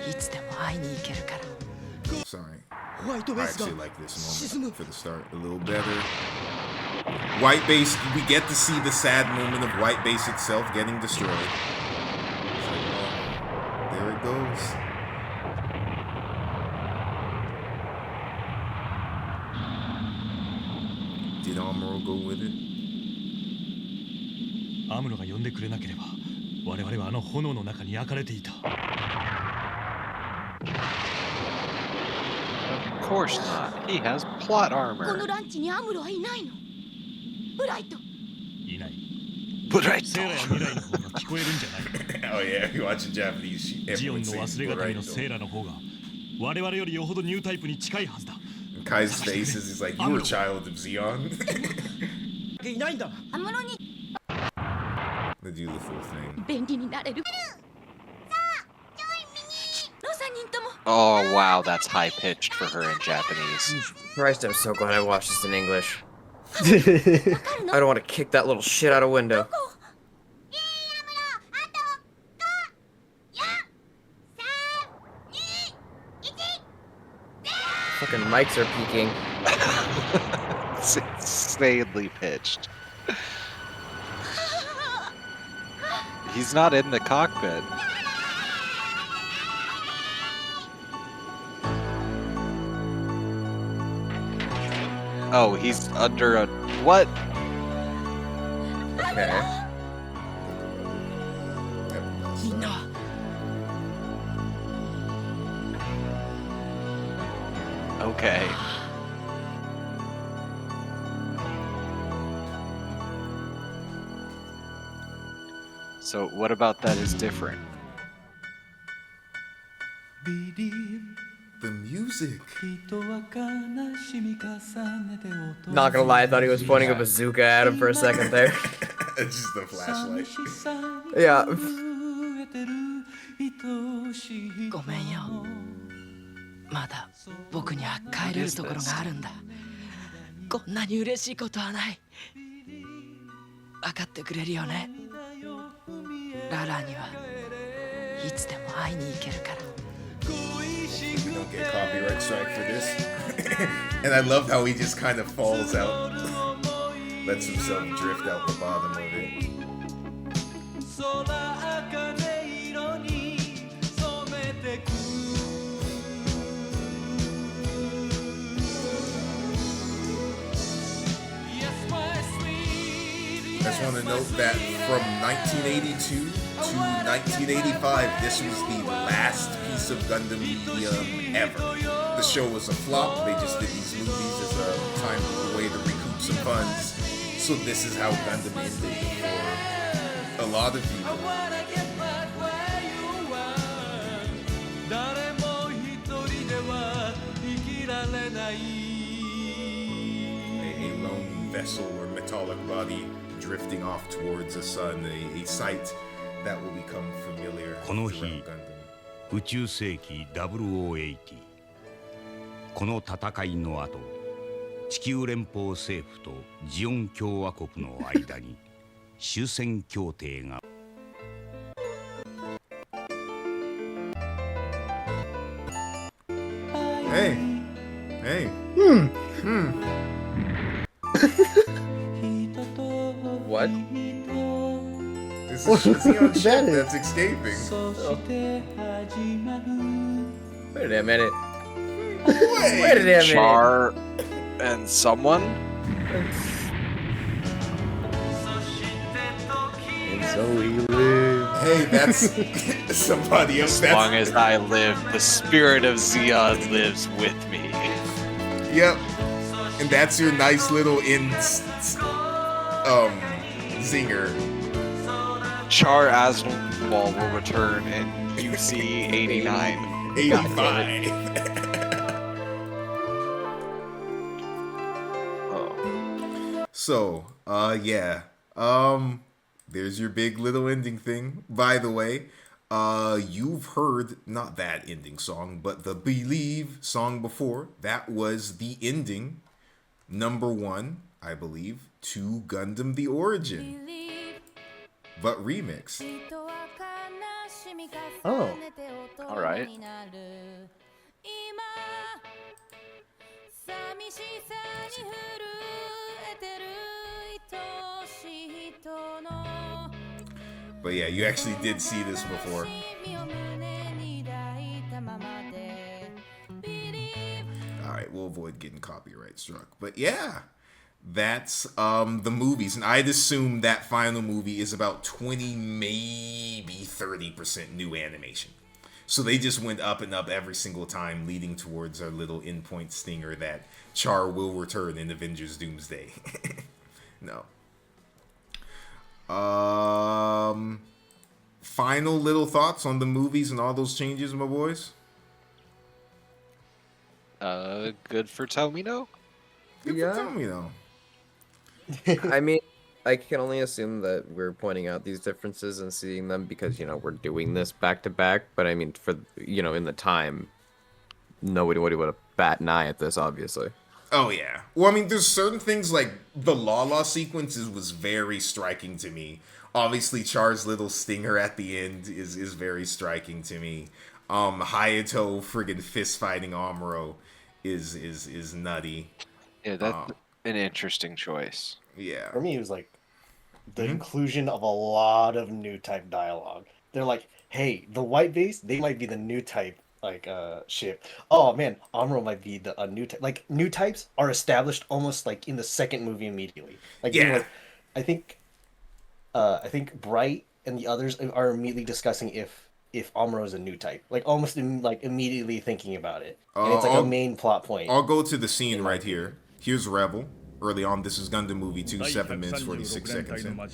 いつでも会いに行けるから。 Sorry. ホワイト I ベースが actually like this 沈む moment。for the start a little better. White base, we get to see the sad moment of white base itself getting destroyed. It's like, well, there it goes. Did Amuro go with it? アムロが呼んでくれなければ我々はあの炎の中に焼かれていた。 Of course not. He has plot こ armor. のランチにアムロはいないの？ブライト。いない。 But right. セーラや未来の方が聞こえるんじゃない。 Oh yeah, you're watching Japanese. ジオン Everyone の saying 忘れがたりの right. セーラの方が我々よりよほどニュータイプに近いはずだ。 Kai's face is like, you were a child of Zeon. いないんだ。アムロに They do the full thing. 便利になれる。ロサニンとも。 Oh wow, that's high pitched for her in Japanese. Christ, I'm so glad I watched this in English. I don't want to kick that little shit out a window. Fucking mics are peaking. It's insanely pitched. He's not in the cockpit. Oh, he's under a what? Okay. みんなは Okay. So what about that is different? The music. Not gonna lie, I thought he was pointing a bazooka at him for a second there. It's just the flashlight. Yeah. ごめんよ。まだ僕には帰れるところがあるんだ。こんなに嬉しいことはない。分かってくれるよね。ララにはいつでも会いに行けるから We don't get copyright strike for this. And I love how he just kind of falls out. Lets himself drift out the bottom of it. I just want to note that from 1982 to 1985, this was the last piece of Gundam medium ever. The show was a flop. They just did these movies as a way to recoup some funds. So this is how Gundam ended for a lot of people. A lone vessel or metallic body drifting off towards a sun, a sight that will become familiar throughout Gundam. 宇宙世紀0080この戦いの後地球連邦政府とジオン共和国の間に終戦協定が Hey. Hey. What? This is Shion ship that's escaping. Wait a minute. Wait. Wait a minute. Char and someone? And so he lives. Hey, that's somebody else. As long as I live, the spirit of Zeon lives with me. Yep. And that's your nice little zinger. Char Aswal will return in UC 89. 85. Oh. So, yeah. There's your big little ending thing. By the way, you've heard not that ending song, but the Believe song before. That was the ending, number 1, I believe, to Gundam The Origin, but remix. Oh. All right. But yeah, you actually did see this before. Alright, we'll avoid getting copyright struck. But yeah, that's the movies. And I'd assume that final movie is about 20, maybe 30% new animation. So they just went up and up every single time, leading towards our little endpoint stinger that Char will return in Avengers Doomsday. No. Final little thoughts on the movies and all those changes, my boys? Good for Tomino? Good Yeah. for Tomino. I mean, I can only assume that we're pointing out these differences and seeing them because, we're doing this back to back. But I mean, for, in the time, nobody would have bat an eye at this, obviously. Oh, yeah. Well, I mean, there's certain things like the La sequences was very striking to me. Obviously, Char's little stinger at the end is very striking to me. Hayato friggin' fist fighting Amuro is nutty. Yeah, that's an interesting choice. Yeah. For me, it was like the inclusion of a lot of new type dialogue. They're like, hey, the white base, they might be the new type ship. Oh man, Amuro might be the new type. Like new types are established almost like in the second movie immediately. Like, Yeah. I think Bright and the others are immediately discussing if Amuro is a new type. Like almost immediately thinking about it. And it's like a main plot point. I'll go to the scene right here. Here's Rebel. Early on, this is Gundam Movie 2, 7 minutes, 46 seconds in. Yeah,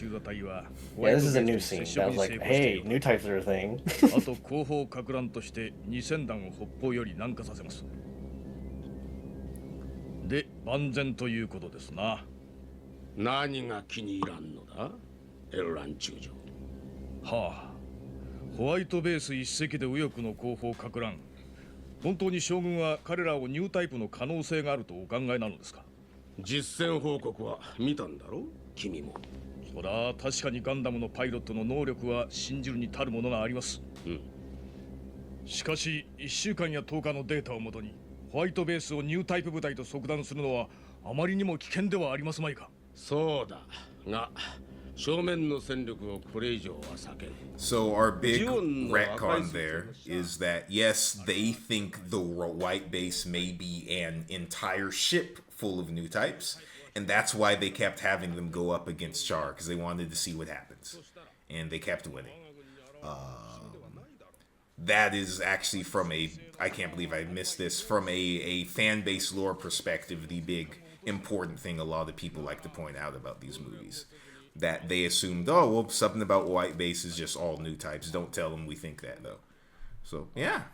this is a new scene. That was like, hey, new types are a thing. あと後方撹乱として2000弾を北方より南下させます。で、万全ということですな。何が気に入らんのだ、エルラン中将。はあ、ホワイトベース一隻で右翼の後方撹乱。本当に将軍は彼らをニュータイプの可能性があるとお考えなのですか。実戦報告は見たんだろう、君も。そら確かにガンダムのパイロットの能力は信じるに足るものがあります。しかし1週間や10日のデータをもとにホワイトベースをニュータイプ部隊と即断するのはあまりにも危険ではありますまいか。そうだが正面の戦力をこれ以上は避ける。 So our big retcon there is that yes, they think the white base may be an entire ship full of new types, and that's why they kept having them go up against Char, because they wanted to see what happens, and they kept winning. That is actually from I can't believe I missed this, from a fan base lore perspective, the big important thing a lot of people like to point out about these movies. That they assumed, oh, well, something about white base is just all new types. Don't tell them we think that, though. So, yeah.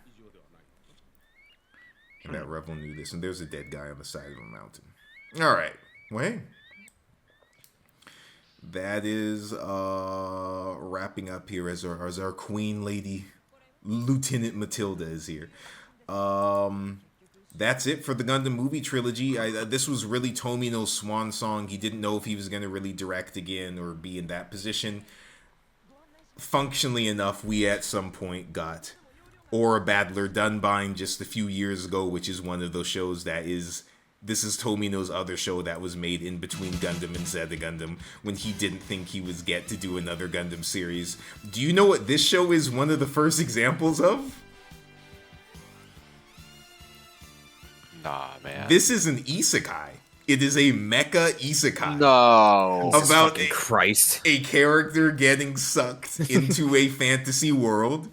And that rebel knew this. And there's a dead guy on the side of a mountain. All right. Wait. That is wrapping up here as our queen lady, Lieutenant Matilda, is here. That's it for the Gundam movie trilogy. This was really Tomino's swan song. He didn't know if he was going to really direct again or be in that position. Functionally enough, we at some point got Aura Battler Dunbine just a few years ago, which is one of those shows this is Tomino's other show that was made in between Gundam and Zeta Gundam when he didn't think he was get to do another Gundam series. Do you know what this show is one of the first examples of? Nah, man. This is an isekai. It is a mecha isekai. No. About Christ. A character getting sucked into a fantasy world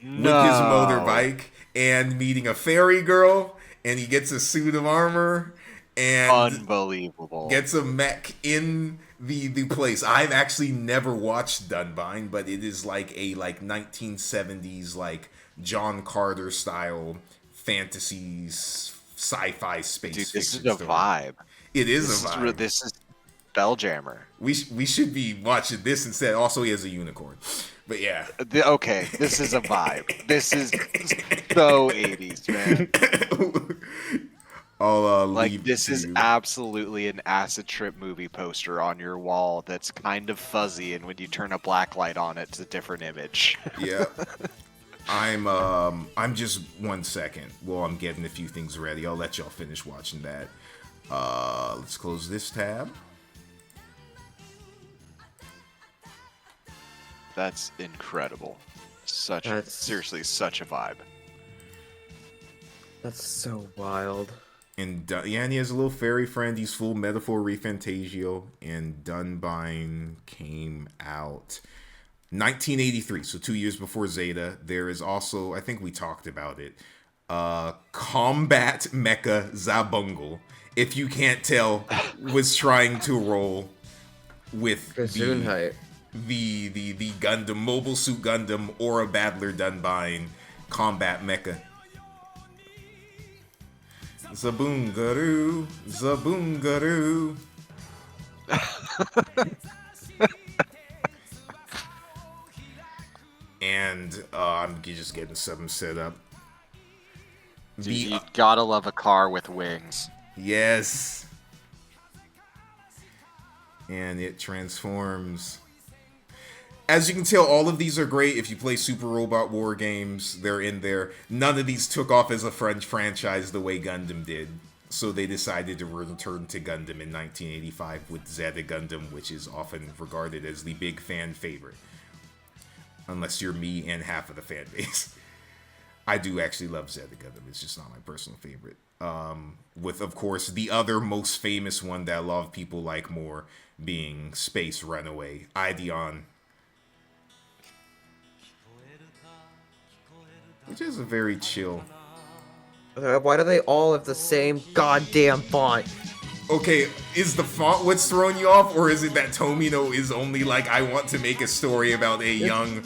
with his motorbike and meeting a fairy girl, and he gets a suit of armor and unbelievable. Gets a mech in the place. I've actually never watched Dunbine, but it is like a 1970s like John Carter style fantasy sci-fi space. Dude, this is fiction a story. vibe. It is a vibe. This is Belljammer. We should be watching this instead. Also, he has a unicorn. But yeah. Okay, this is a vibe. This is so 80s, man. I'll this is absolutely an acid trip movie poster on your wall that's kind of fuzzy, and when you turn a black light on it, it's a different image. Yeah. I'm just 1 second. Well, I'm getting a few things ready. I'll let y'all finish watching that. Let's close this tab. That's incredible. Seriously, such a vibe. That's so wild. And and he has a little fairy friend. He's full Metaphor Refantasio, and Dunbine came out 1983, so 2 years before Zeta. There is also, I think we talked about it, Combat Mecha Zabungle, if you can't tell, was trying to roll with the Gundam, Mobile Suit Gundam, Aura Battler Dunbine, Combat Mecha. Zabungaroo, Zabungaroo. And I'm just getting something set up. Dude, you gotta love a car with wings. Yes. And it transforms. As you can tell, all of these are great. If you play Super Robot War games, they're in there. None of these took off as a French franchise the way Gundam did. So they decided to return to Gundam in 1985 with Zeta Gundam, which is often regarded as the big fan favorite. Unless you're me and half of the fan base. I do actually love Zeta Gundam. It's just not my personal favorite. With, of course, the other most famous one that a lot of people like more being Space Runaway, Ideon. Which is a very chill. Why do they all have the same goddamn font? Okay, is the font what's throwing you off, or is it that Tomino is only like, I want to make a story about a young,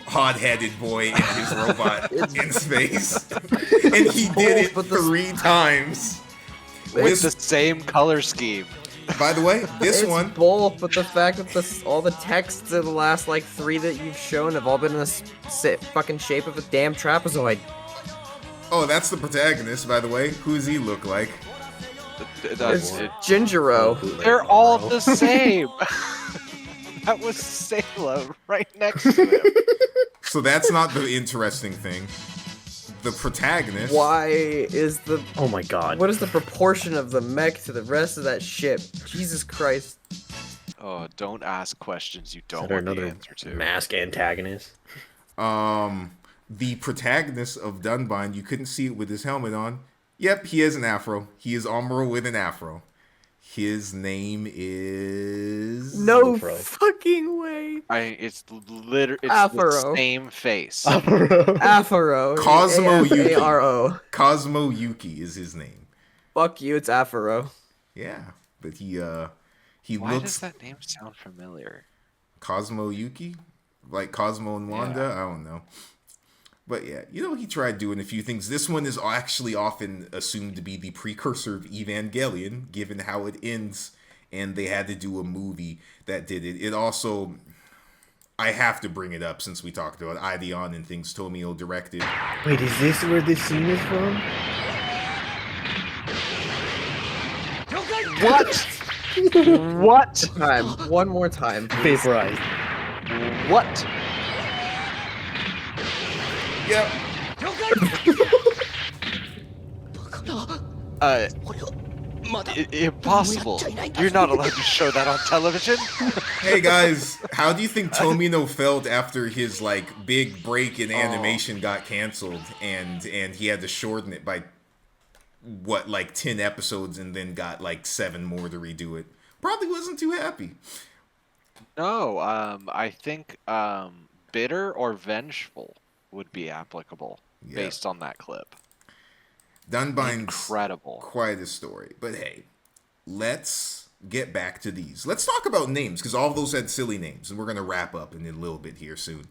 hot-headed boy and his robot in space? And he did it 3 times. With the same color scheme. By the way, this one... It's both, but the fact that all the texts in the last, 3 that you've shown have all been in the fucking shape of a damn trapezoid. Oh, that's the protagonist, by the way. Who does he look like? It's Gingero. They're all the same. That was Sayla right next to him. So that's not the interesting thing. The protagonist. Why is the... Oh my god. What is the proportion of the mech to the rest of that ship? Jesus Christ. Oh, don't ask questions you don't Is there want the another answer to. mask antagonist? The protagonist of Dunbind, you couldn't see it with his helmet on. Yep, he has an afro. He is Amuro with an afro. His name is... No fucking way. It's literally Afro. the same face. Afro. Cosmo Yuki. A-F-A-R-O. Cosmo Yuki is his name. Fuck you, it's Afro. Yeah, but he Why looks... does that name sound familiar? Cosmo Yuki? Like Cosmo and Wanda? Yeah. I don't know. But yeah, he tried doing a few things. This one is actually often assumed to be the precursor of Evangelion, given how it ends, and they had to do a movie that did it. It also, I have to bring it up since we talked about Ideon and things Tomio directed. Wait, is this where this scene is from? What? What? Time. One more time. Vaporized. What? Yep. Impossible. You're not allowed to show that on television. Hey guys, how do you think Tomino felt after his big break in animation got canceled and he had to shorten it by 10 episodes and then got 7 more to redo it? Probably wasn't too happy. No, I think bitter or vengeful would be applicable based on that clip. Dunbind's incredible. Quite a story. But hey, let's get back to these. Let's talk about names, because all of those had silly names, and we're going to wrap up in a little bit here soon.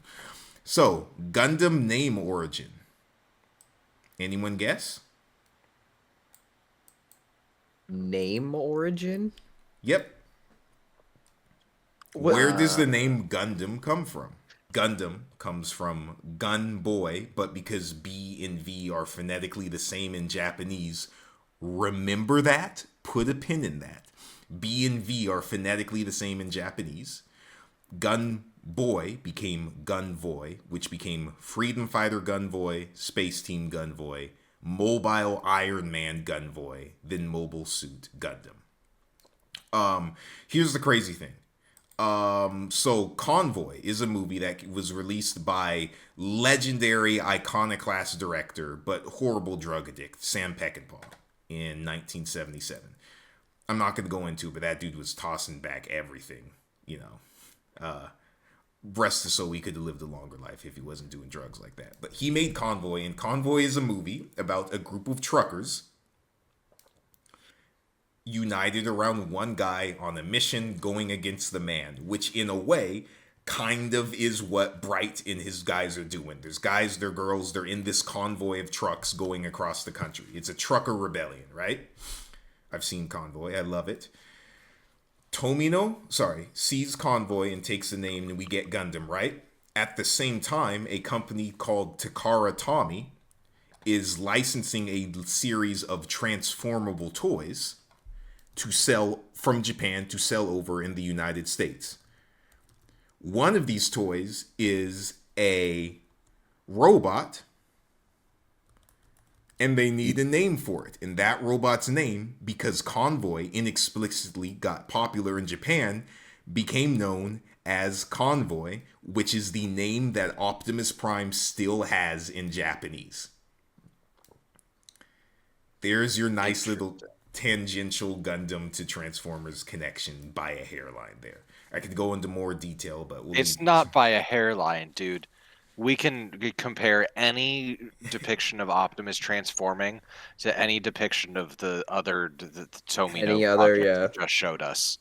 So, Gundam name origin. Anyone guess? Name origin? Yep. Where does the name Gundam come from? Gundam comes from gun boy, but because B and V are phonetically the same in Japanese, remember that? Put a pin in that. B and V are phonetically the same in Japanese. Gun boy became Gunvoy, which became Freedom Fighter Gunvoy, Space Team Gunvoy, Mobile Iron Man Gunvoy, then Mobile Suit Gundam. Here's the crazy thing. So Convoy is a movie that was released by legendary iconoclast director, but horrible drug addict, Sam Peckinpah in 1977. I'm not going to go into it, but that dude was tossing back everything, rest so he could have lived a longer life if he wasn't doing drugs like that. But he made Convoy, and Convoy is a movie about a group of truckers united around one guy on a mission going against the man, which in a way kind of is what Bright and his guys are doing. There's guys, they're girls, they're in this convoy of trucks going across the country. It's a trucker rebellion, right? I've seen Convoy. I love it. Tomino, sees Convoy and takes the name, and we get Gundam, right? At the same time, a company called Takara Tommy is licensing a series of transformable toys to sell from Japan to sell over in the United States. One of these toys is a robot, and they need a name for it. And that robot's name, because Convoy inexplicably got popular in Japan, became known as Convoy, which is the name that Optimus Prime still has in Japanese. There's your nice little tangential Gundam to Transformers connection by a hairline there. I could go into more detail, but it's not by a hairline, dude. We can compare any depiction of Optimus transforming to any depiction of the other the Tomino project just showed us.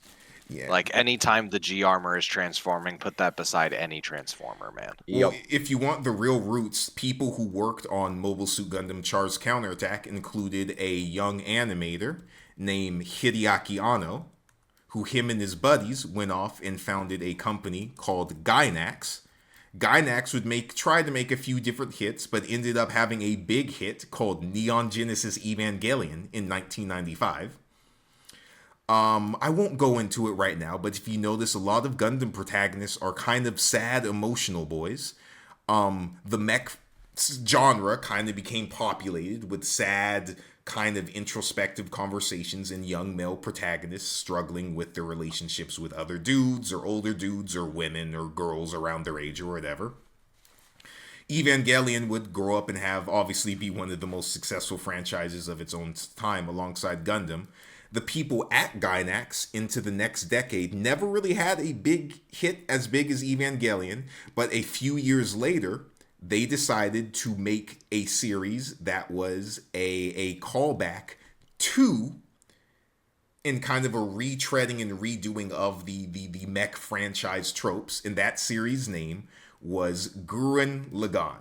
Yeah. Like anytime the G armor is transforming, put that beside any transformer, man. Well, if you want the real roots, people who worked on Mobile Suit Gundam Char's Counterattack included a young animator named Hideaki Anno, who him and his buddies went off and founded a company called Gainax. Gainax would try to make a few different hits, but ended up having a big hit called Neon Genesis Evangelion in 1995. I won't go into it right now, but if you notice, a lot of Gundam protagonists are kind of sad, emotional boys. The mech genre kind of became populated with sad, kind of introspective conversations and young male protagonists struggling with their relationships with other dudes or older dudes or women or girls around their age or whatever. Evangelion would grow up and have obviously be one of the most successful franchises of its own time alongside Gundam. The people at Gainax into the next decade never really had a big hit as big as Evangelion, but a few years later, they decided to make a series that was a callback to, in kind of a retreading and redoing of the mech franchise tropes, and that series name was Gurren Lagann.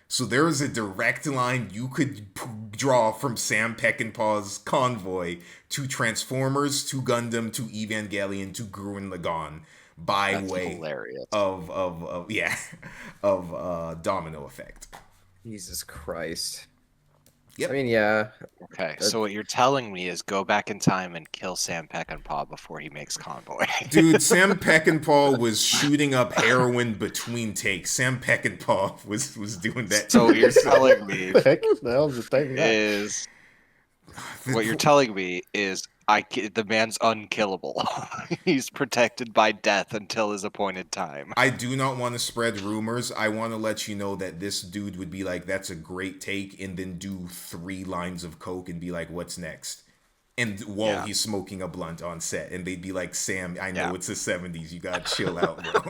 So there is a direct line you could draw from Sam Peckinpah's Convoy to Transformers to Gundam to Evangelion to Gurren Lagann by That's way hilarious. of domino effect. Jesus Christ. Yep. I mean, yeah. Okay, so what you're telling me is go back in time and kill Sam Peckinpah before he makes Convoy. Dude, Sam Peckinpah was shooting up heroin between takes. Sam Peckinpah was doing that. So what you're telling me is is what you're telling me is the man's unkillable. He's protected by death until his appointed time. I do not want to spread rumors. I want to let you know that this dude would be like, that's a great take, and then do 3 lines of coke and be like, what's next? And while he's smoking a blunt on set, and they'd be like, Sam, I know it's the 70s. You got to chill out, bro.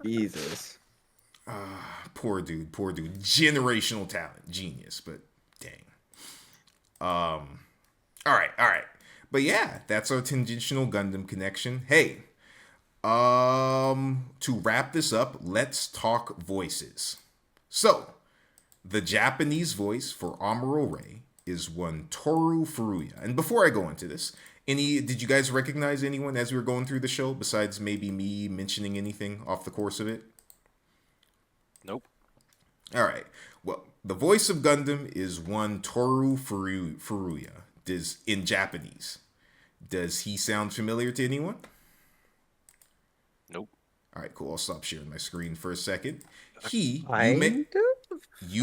Jesus. Poor dude. Generational talent. Genius, but dang. All right. But yeah, that's our tangential Gundam connection. Hey, to wrap this up, let's talk voices. So, the Japanese voice for Amuro Ray is one Toru Furuya. And before I go into this, did you guys recognize anyone as we were going through the show besides maybe me mentioning anything off the course of it? Nope. All right. Well, the voice of Gundam is one Toru Furuya. In Japanese. Does he sound familiar to anyone? Nope. All right, cool. I'll stop sharing my screen for a second. You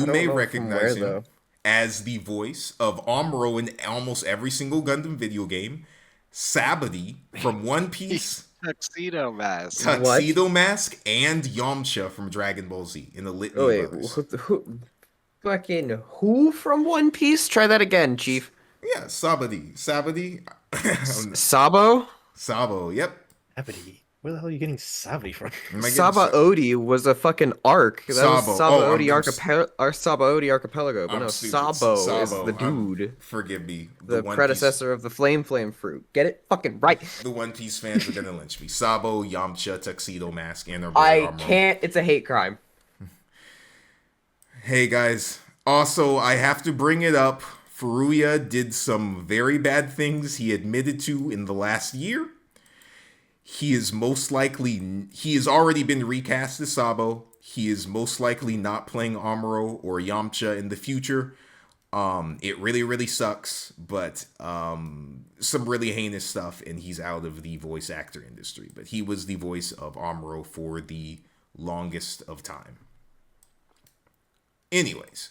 may recognize him as the voice of Amuro in almost every single Gundam video game. Sabadi from One Piece. Tuxedo Mask. Tuxedo Mask and Yamcha from Dragon Ball Z in the Litany Brothers. Fucking who from One Piece? Try that again, Chief. Yeah, Sabadi. Sabo, yep. Sabadi. Where the hell are you getting Sabadi from? Sabaody was a fucking arc. That was Sabaody Archipelago. But no, Sabo is the dude. Forgive me. The predecessor of the Flame Fruit. Get it fucking right. The One Piece fans are gonna lynch me. Sabo, Yamcha, Tuxedo Mask, and I can't. It's a hate crime. Hey guys. Also, I have to bring it up. Furuya did some very bad things he admitted to in the last year. He has already been recast as Sabo. He is most likely not playing Amuro or Yamcha in the future. It really, really sucks, but some really heinous stuff, and he's out of the voice actor industry. But he was the voice of Amuro for the longest of time. Anyways.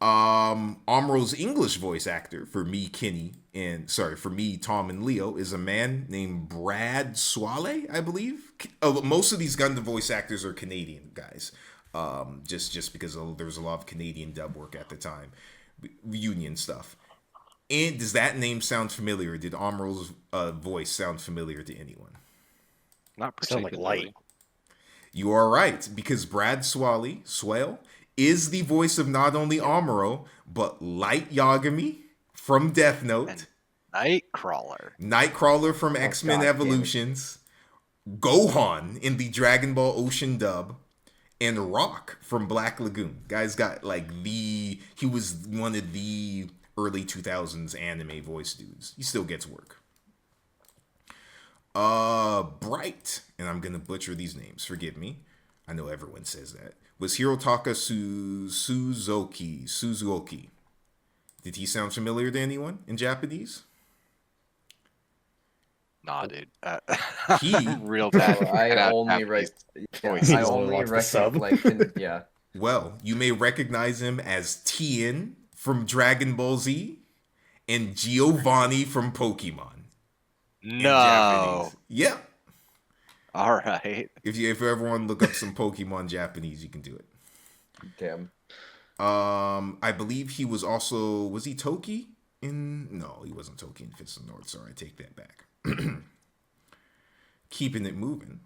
Amuro's English voice actor for me, Tom and Leo is a man named Brad Swale, I believe. Most of these Gundam voice actors are Canadian guys. Just because there was a lot of Canadian dub work at the time, union stuff. And does that name sound familiar? Did Amuro's voice sound familiar to anyone? Not particularly. Sound like light. You are right, because Brad Swale is the voice of not only Amuro, but Light Yagami from Death Note. And Nightcrawler. Nightcrawler from X-Men Evolutions. Gohan in the Dragon Ball Ocean dub. And Rock from Black Lagoon. Guy's got he was one of the early 2000s anime voice dudes. He still gets work. Bright, and I'm going to butcher these names, forgive me. I know everyone says that. Was Hirotaka Suzuki. Did he sound familiar to anyone in Japanese? Nah, dude. He- real bad. I only voices. I only watch the sub. reckon yeah. Well, you may recognize him as Tien from Dragon Ball Z and Giovanni from Pokemon. In No. Japanese. Yep. All right. If you ever want to look up some Pokemon Japanese, you can do it. Damn. I believe he was also, was he Toki in? No, he wasn't Toki in Fist of the North. Sorry, I take that back. Keeping it moving.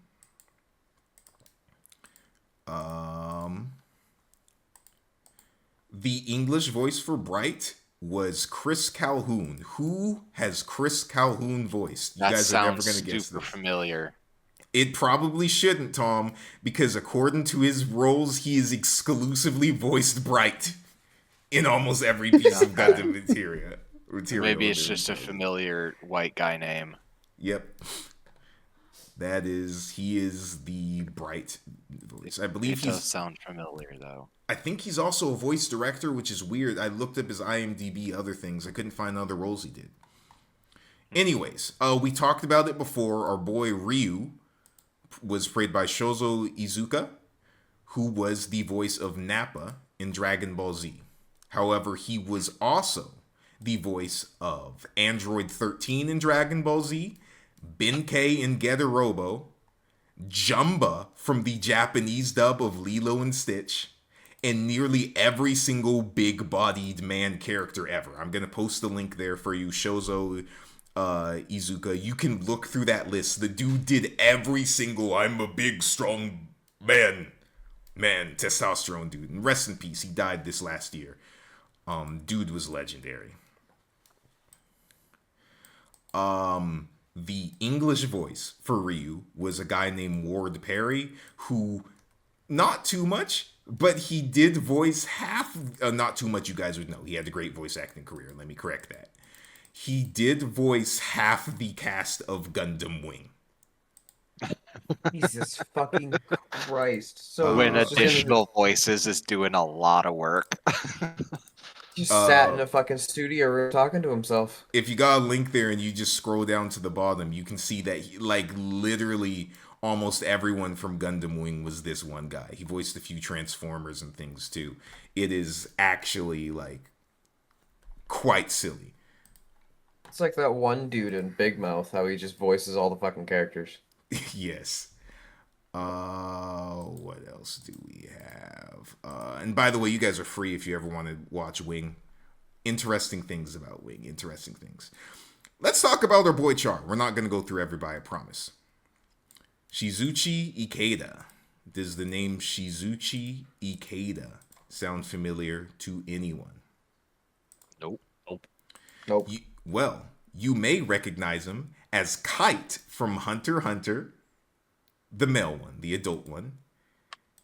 The English voice for Bright was Chris Calhoun. Who has Chris Calhoun voiced? You That guys are never sounds going to guess super this. familiar. It probably shouldn't, Tom, because according to his roles, he is exclusively voiced Bright in almost every piece of Gundam material. Maybe it's just a familiar white guy name. Yep. He is the Bright voice. I believe It does sound familiar, though. I think he's also a voice director, which is weird. I looked up his IMDb, other things. I couldn't find other roles he did. Anyways, we talked about it before. Our boy Ryu was played by Shozo Izuka, who was the voice of Nappa in Dragon Ball Z. However, he was also the voice of Android 13 in Dragon Ball Z, Benkei in Getter Robo, Jumba from the Japanese dub of Lilo and Stitch, and nearly every single big-bodied man character ever. I'm going to post the link there for you, Shozo Izuka. You can look through that list. The dude did every single I'm a big, strong man, testosterone dude. And rest in peace, he died this last year. Dude was legendary. The English voice for Ryu was a guy named Ward Perry, who, not too much, but he did voice half, not too much, you guys would know. He had a great voice acting career, let me correct that. He did voice half the cast of Gundam Wing. Jesus fucking Christ. So when additional voices is doing a lot of work. Just sat in a fucking studio room talking to himself. If you got a link there and you just scroll down to the bottom, you can see that literally almost everyone from Gundam Wing was this one guy. He voiced a few Transformers and things too. It is actually quite silly. It's like that one dude in Big Mouth, how he just voices all the fucking characters. Yes. What else do we have? And by the way, you guys are free if you ever want to watch Wing. Interesting things about Wing. Interesting things. Let's talk about our boy Char. We're not going to go through everybody, I promise. Shizuchi Ikeda. Does the name Shizuchi Ikeda sound familiar to anyone? Nope. You may recognize him as Kite from Hunter x Hunter. The male one, the adult one.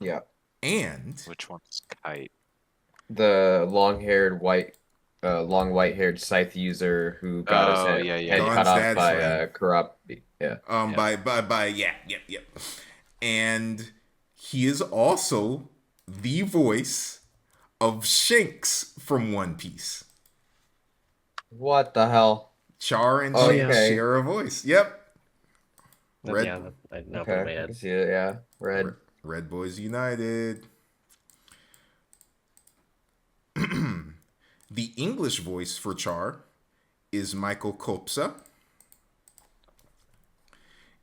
Yeah. And which one's Kite? The long-haired white-haired scythe user who got his head cut off by Karabi. Yeah. Yep. And he is also the voice of Shanks from One Piece. What the hell? Char and Shanks share a voice. Yep. Red. I can see it. Yeah, Red Boys United. The English voice for Char is Michael Kopsa.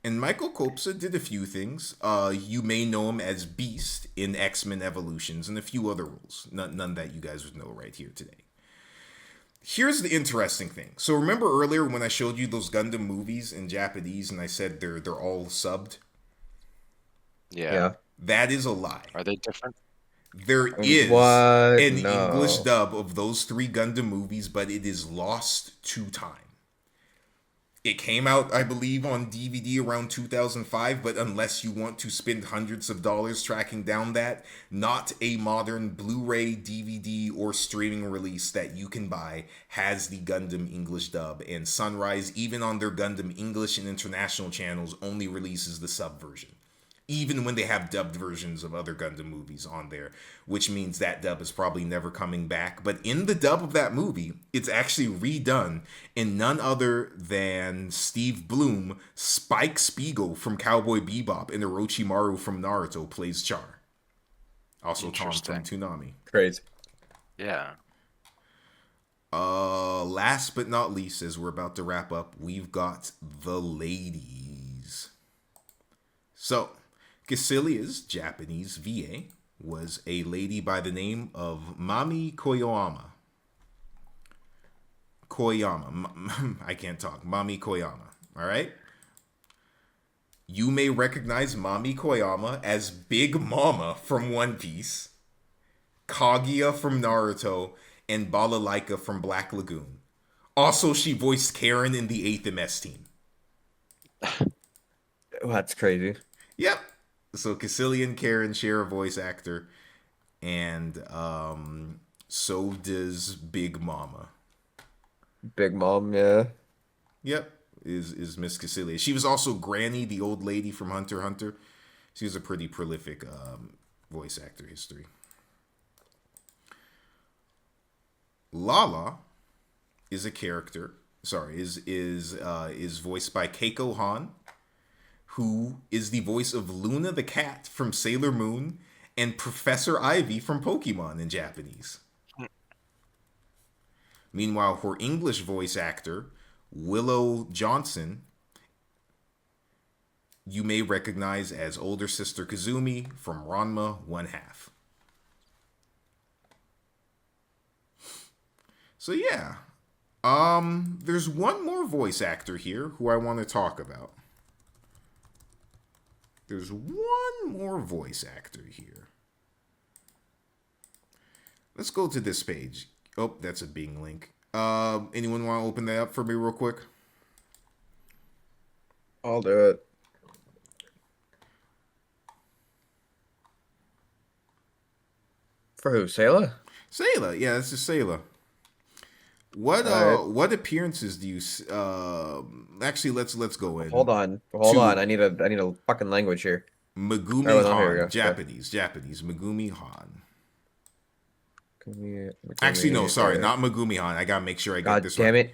And Michael Kopsa did a few things. You may know him as Beast in X-Men Evolutions and a few other roles. None that you guys would know right here today. Here's the interesting thing. So remember earlier when I showed you those Gundam movies in Japanese and I said they're all subbed? Yeah. That is a lie. Are they different? There is an English dub of those 3 Gundam movies, but it is lost to time. It came out, I believe, on DVD around 2005, but unless you want to spend hundreds of dollars tracking down that, not a modern Blu-ray, DVD, or streaming release that you can buy has the Gundam English dub, and Sunrise, even on their Gundam English and international channels, only releases the sub version. even when they have dubbed versions of other Gundam movies on there, which means that dub is probably never coming back. But in the dub of that movie, it's actually redone, and none other than Steve Bloom, Spike Spiegel from Cowboy Bebop, and Orochimaru from Naruto plays Char. Also Tom from Toonami. Great. Yeah. Last but not least, as we're about to wrap up, we've got the ladies. So, Cassilia's Japanese VA was a lady by the name of Mami Koyama. I can't talk. Mami Koyama. All right? You may recognize Mami Koyama as Big Mama from One Piece, Kaguya from Naruto, and Balalaika from Black Lagoon. Also, she voiced Karen in the 8th MS team. That's crazy. Yep. So Cassilia and Karen share a voice actor, and so does Big Mama. Big Mom, yeah. Yep, is Miss Cassilia. She was also Granny, the old lady from Hunter x Hunter. She was a pretty prolific voice actor history. Lala is a character. Sorry, is voiced by Keiko Han, who is the voice of Luna the cat from Sailor Moon and Professor Ivy from Pokemon in Japanese. Meanwhile, her English voice actor, Willow Johnson, you may recognize as older sister Kazumi from Ranma 1/2. So yeah, there's one more voice actor here who I want to talk about. There's one more voice actor here. Let's go to this page. Oh, that's a Bing link. Anyone want to open that up for me real quick? I'll do it. For who? Sayla? Sayla, yeah, this is Sayla. What appearances do you actually let's go in. Hold on. I need a fucking language here. Megumi Han, Japanese. Megumi Han. Actually, no, sorry, not Megumi Han. I gotta make sure I get this right. Damn it.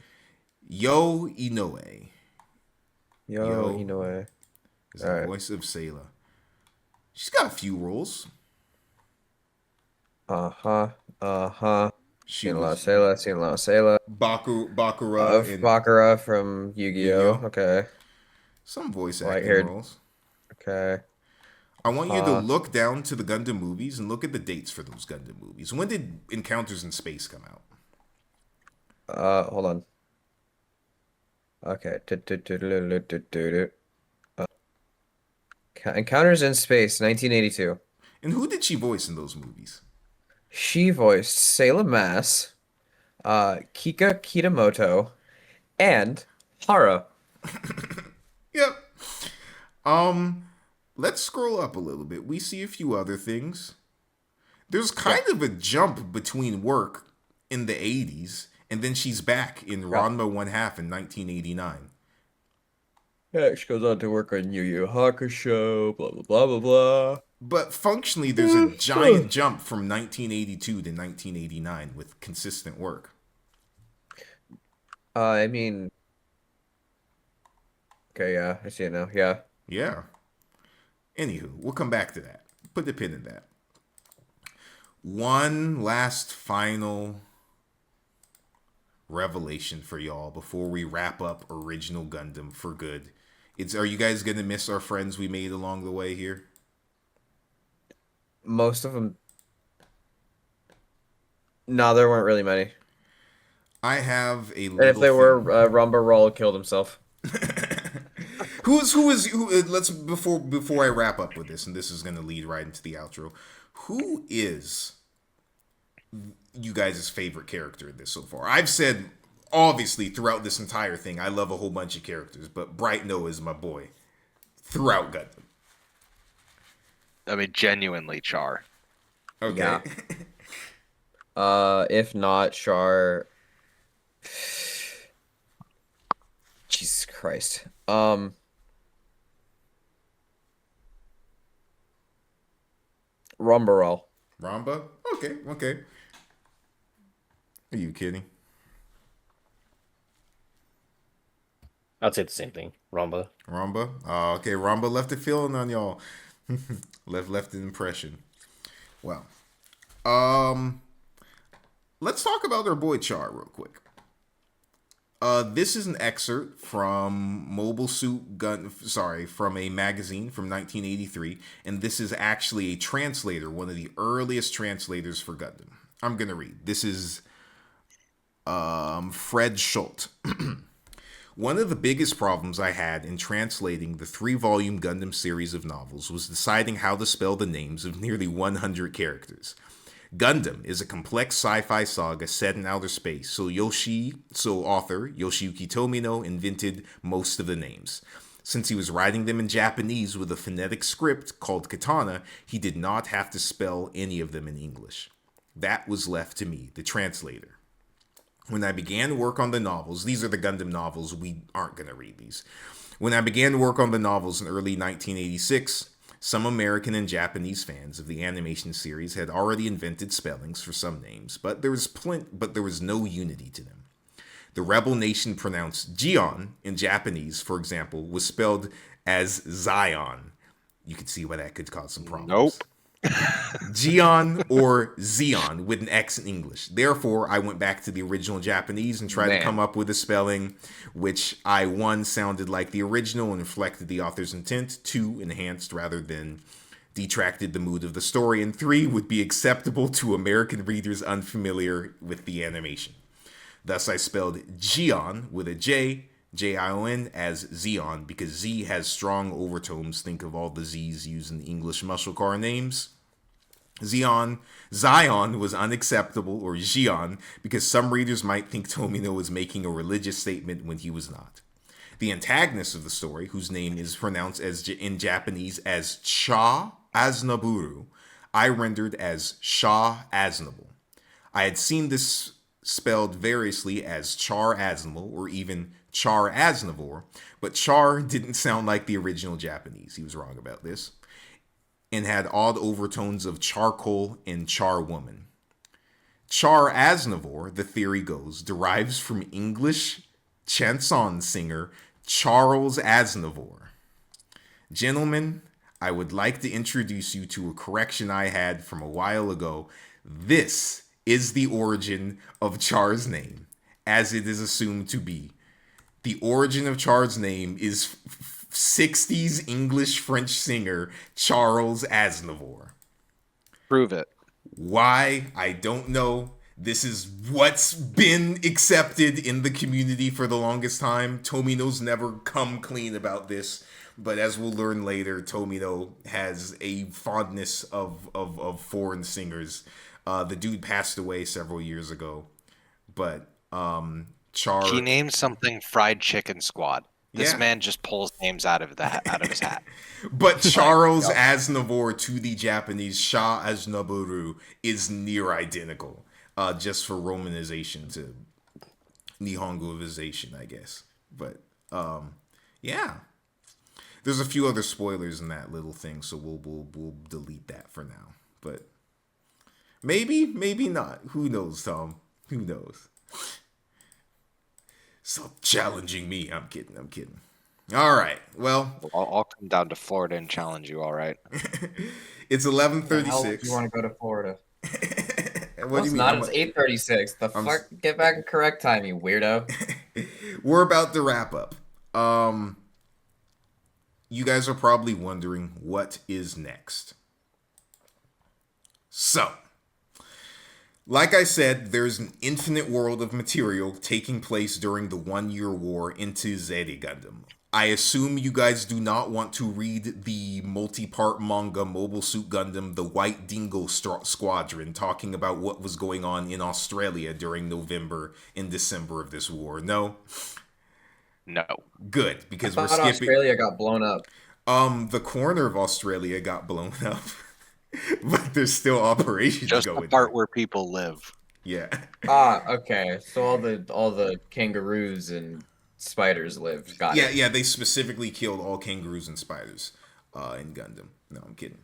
Yo Inoue. Yo Inoue is the voice of Sayla. She's got a few roles. Seen a lot of Sayla. Bakura from Yu-Gi-Oh! Okay. Some voice acting roles. Okay. I want you to look down to the Gundam movies and look at the dates for those Gundam movies. When did Encounters in Space come out? Hold on. Okay. Encounters in Space, 1982. And who did she voice in those movies? She voiced Sayla Mass, Kika Kitamoto, and Hara. Yep. Let's scroll up a little bit. We see a few other things. There's kind of a jump between work in the 80s, and then she's back in Ranma 1/2 in 1989. Yeah, she goes on to work on Yu Yu Hakusho, blah, blah, blah, blah, blah. But functionally, there's a giant jump from 1982 to 1989 with consistent work. I mean... Okay, yeah, I see it now, yeah. Yeah. Anywho, we'll come back to that. Put the pin in that. One last final revelation for y'all before we wrap up Original Gundam for good. Are you guys going to miss our friends we made along the way here? Most of them. No, there weren't really many. I have a little. And if they were, Rumba Roll killed himself. Let's before I wrap up with this, and this is going to lead right into the outro. Who is you guys' favorite character in this so far? I've said obviously throughout this entire thing, I love a whole bunch of characters, but Bright Noah is my boy throughout Gundam. I mean, genuinely, Char. Okay. Yeah. If not Char, Jesus Christ. Rumbarol. Ramba? Okay. Are you kidding? I'd say the same thing. Ramba. Ramba? Okay, Ramba left a feeling on y'all. left an impression. Well, let's talk about our boy Char real quick. This is an excerpt from from a magazine from 1983, and this is actually a translator, one of the earliest translators for Gundam. I'm gonna read. This is Fred Schult. One of the biggest problems I had in translating the 3-volume Gundam series of novels was deciding how to spell the names of nearly 100 characters. Gundam is a complex sci-fi saga set in outer space, so author Yoshiyuki Tomino invented most of the names. Since he was writing them in Japanese with a phonetic script called Katana, he did not have to spell any of them in English. That was left to me, the translator. When I began work on the novels, these are the Gundam novels, we aren't going to read these. When I began to work on the novels in early 1986, some American and Japanese fans of the animation series had already invented spellings for some names, but there was no unity to them. The Rebel Nation pronounced Gion in Japanese, for example, was spelled as Zion. You can see why that could cause some problems. Nope. Gion or Zeon with an X in English. Therefore, I went back to the original Japanese and tried to come up with a spelling which one sounded like the original and reflected the author's intent, 2 enhanced rather than detracted the mood of the story, and 3 would be acceptable to American readers unfamiliar with the animation. Thus, I spelled Gion with a J, J-I-O-N, as Zeon, because Z has strong overtones. Think of all the Z's used in English muscle car names. Zion was unacceptable, or Gion, because some readers might think Tomino was making a religious statement when he was not. The antagonist of the story, whose name is pronounced in Japanese as Cha Aznaburu, I rendered as Shah Aznable. I had seen this spelled variously as Char Aznable or even Char Aznavor, but Char didn't sound like the original Japanese. He was wrong about this. And had odd overtones of charcoal and charwoman. Char Aznavor, the theory goes, derives from English chanson singer Charles Aznavour. Gentlemen, I would like to introduce you to a correction I had from a while ago. This is the origin of Char's name, as it is assumed to be. The origin of Char's name is 60s English-French singer Charles Aznavour. Prove it. Why? I don't know. This is what's been accepted in the community for the longest time. Tomino's never come clean about this, but as we'll learn later, Tomino has a fondness of foreign singers. The dude passed away several years ago, but Char... He named something Fried Chicken Squad. This Yeah. man just pulls names out of his hat. But Charles Aznavour to the Japanese Shah Aznaburu is near identical, just for romanization to Nihongoization, I guess. But yeah, there's a few other spoilers in that little thing, so we'll delete that for now. But maybe not. Who knows, Tom? Who knows? Stop challenging me. I'm kidding. All right. Well, I'll come down to Florida and challenge you. All right. It's 11:36. You want to go to Florida? What do you mean? It's 8:36. The fuck? Get back in correct time, you weirdo. We're about to wrap up. You guys are probably wondering what is next. So, like I said, there's an infinite world of material taking place during the 1-year war into Zeri Gundam. I assume you guys do not want to read the multi-part manga Mobile Suit Gundam, the White Dingo Squadron, talking about what was going on in Australia during November and December of this war. No? No. Good, because we're skipping. Australia got blown up. The corner of Australia got blown up. But there's still operations just going. Just the part where people live. Yeah. Okay. So all the kangaroos and spiders lived. Got it. Yeah. They specifically killed all kangaroos and spiders in Gundam. No, I'm kidding.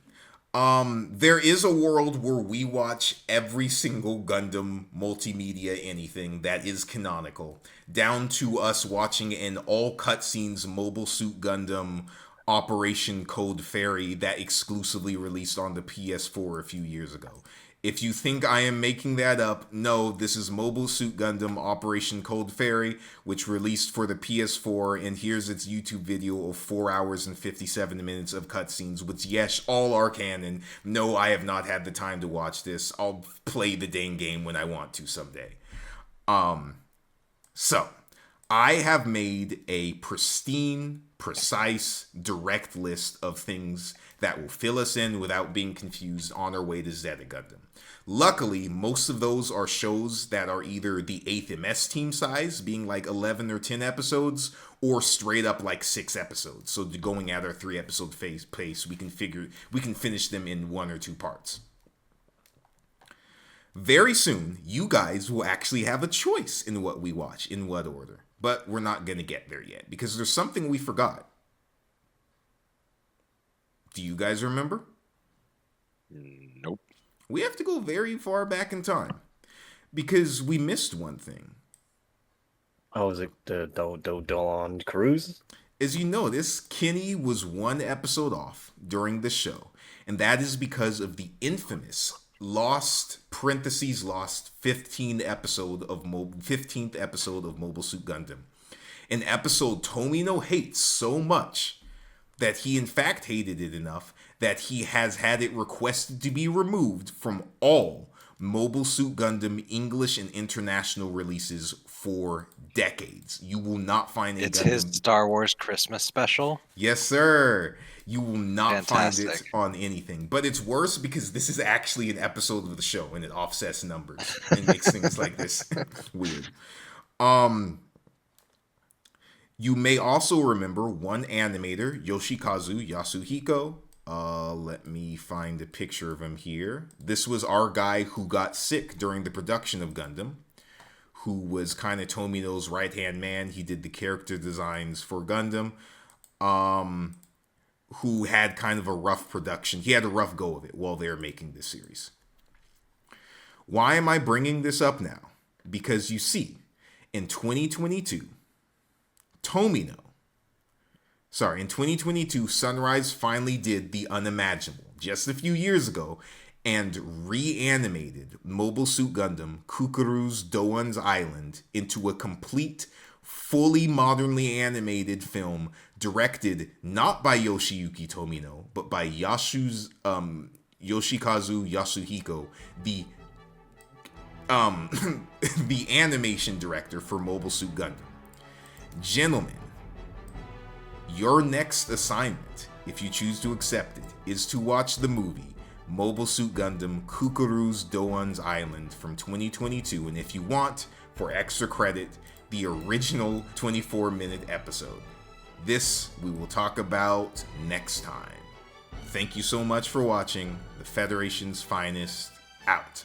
There is a world where we watch every single Gundam multimedia anything that is canonical, down to us watching an all cutscenes Mobile Suit Gundam Operation Code Fairy that exclusively released on the PS4 a few years ago. If you think I am making that up, no, this is Mobile Suit Gundam Operation Cold Fairy, which released for the PS4, and here's its YouTube video of 4 hours and 57 minutes of cutscenes, which, yes, all are canon. No, I have not had the time to watch this. I'll play the dang game when I want to someday. So, I have made a pristine, precise, direct list of things that will fill us in without being confused on our way to Zeta Gundam. Luckily, most of those are shows that are either the 8th MS team size, being like 11 or 10 episodes, or straight up like 6 episodes. So going at our 3 episode pace, we can finish them in 1 or 2 parts. Very soon, you guys will actually have a choice in what we watch, in what order. But we're not going to get there yet, because there's something we forgot. Do you guys remember? Nope. We have to go very far back in time, because we missed one thing. Oh, is it the Dolan Cruise? As you notice, Kenny was 1 episode off during the show, and that is because of the infamous lost 15th episode of Mobile Suit Gundam. An episode Tomino hates so much that he in fact hated it enough that he has had it requested to be removed from all Mobile Suit Gundam English and international releases for decades. You will not find a It's Gundam... his Star Wars Christmas special? Yes, sir. You will not Fantastic. find it on anything. But it's worse because this is actually an episode of the show and it offsets numbers and makes things like this weird. You may also remember one animator, Yoshikazu Yasuhiko. Let me find a picture of him here. This was our guy who got sick during the production of Gundam, who was kind of Tomino's right-hand man. He did the character designs for Gundam, who had kind of a rough production. He had a rough go of it while they were making this series. Why am I bringing this up now? Because you see, in 2022, in 2022, Sunrise finally did the unimaginable, just a few years ago, and reanimated Mobile Suit Gundam Kukuru's Doan's Island into a complete, fully modernly animated film directed not by Yoshiyuki Tomino, but by Yoshikazu Yasuhiko, the the animation director for Mobile Suit Gundam. Gentlemen, your next assignment, if you choose to accept it, is to watch the movie Mobile Suit Gundam Kukuru's Doan's Island from 2022, and if you want, for extra credit, the original 24-minute episode. This we will talk about next time. Thank you so much for watching. The Federation's Finest, out.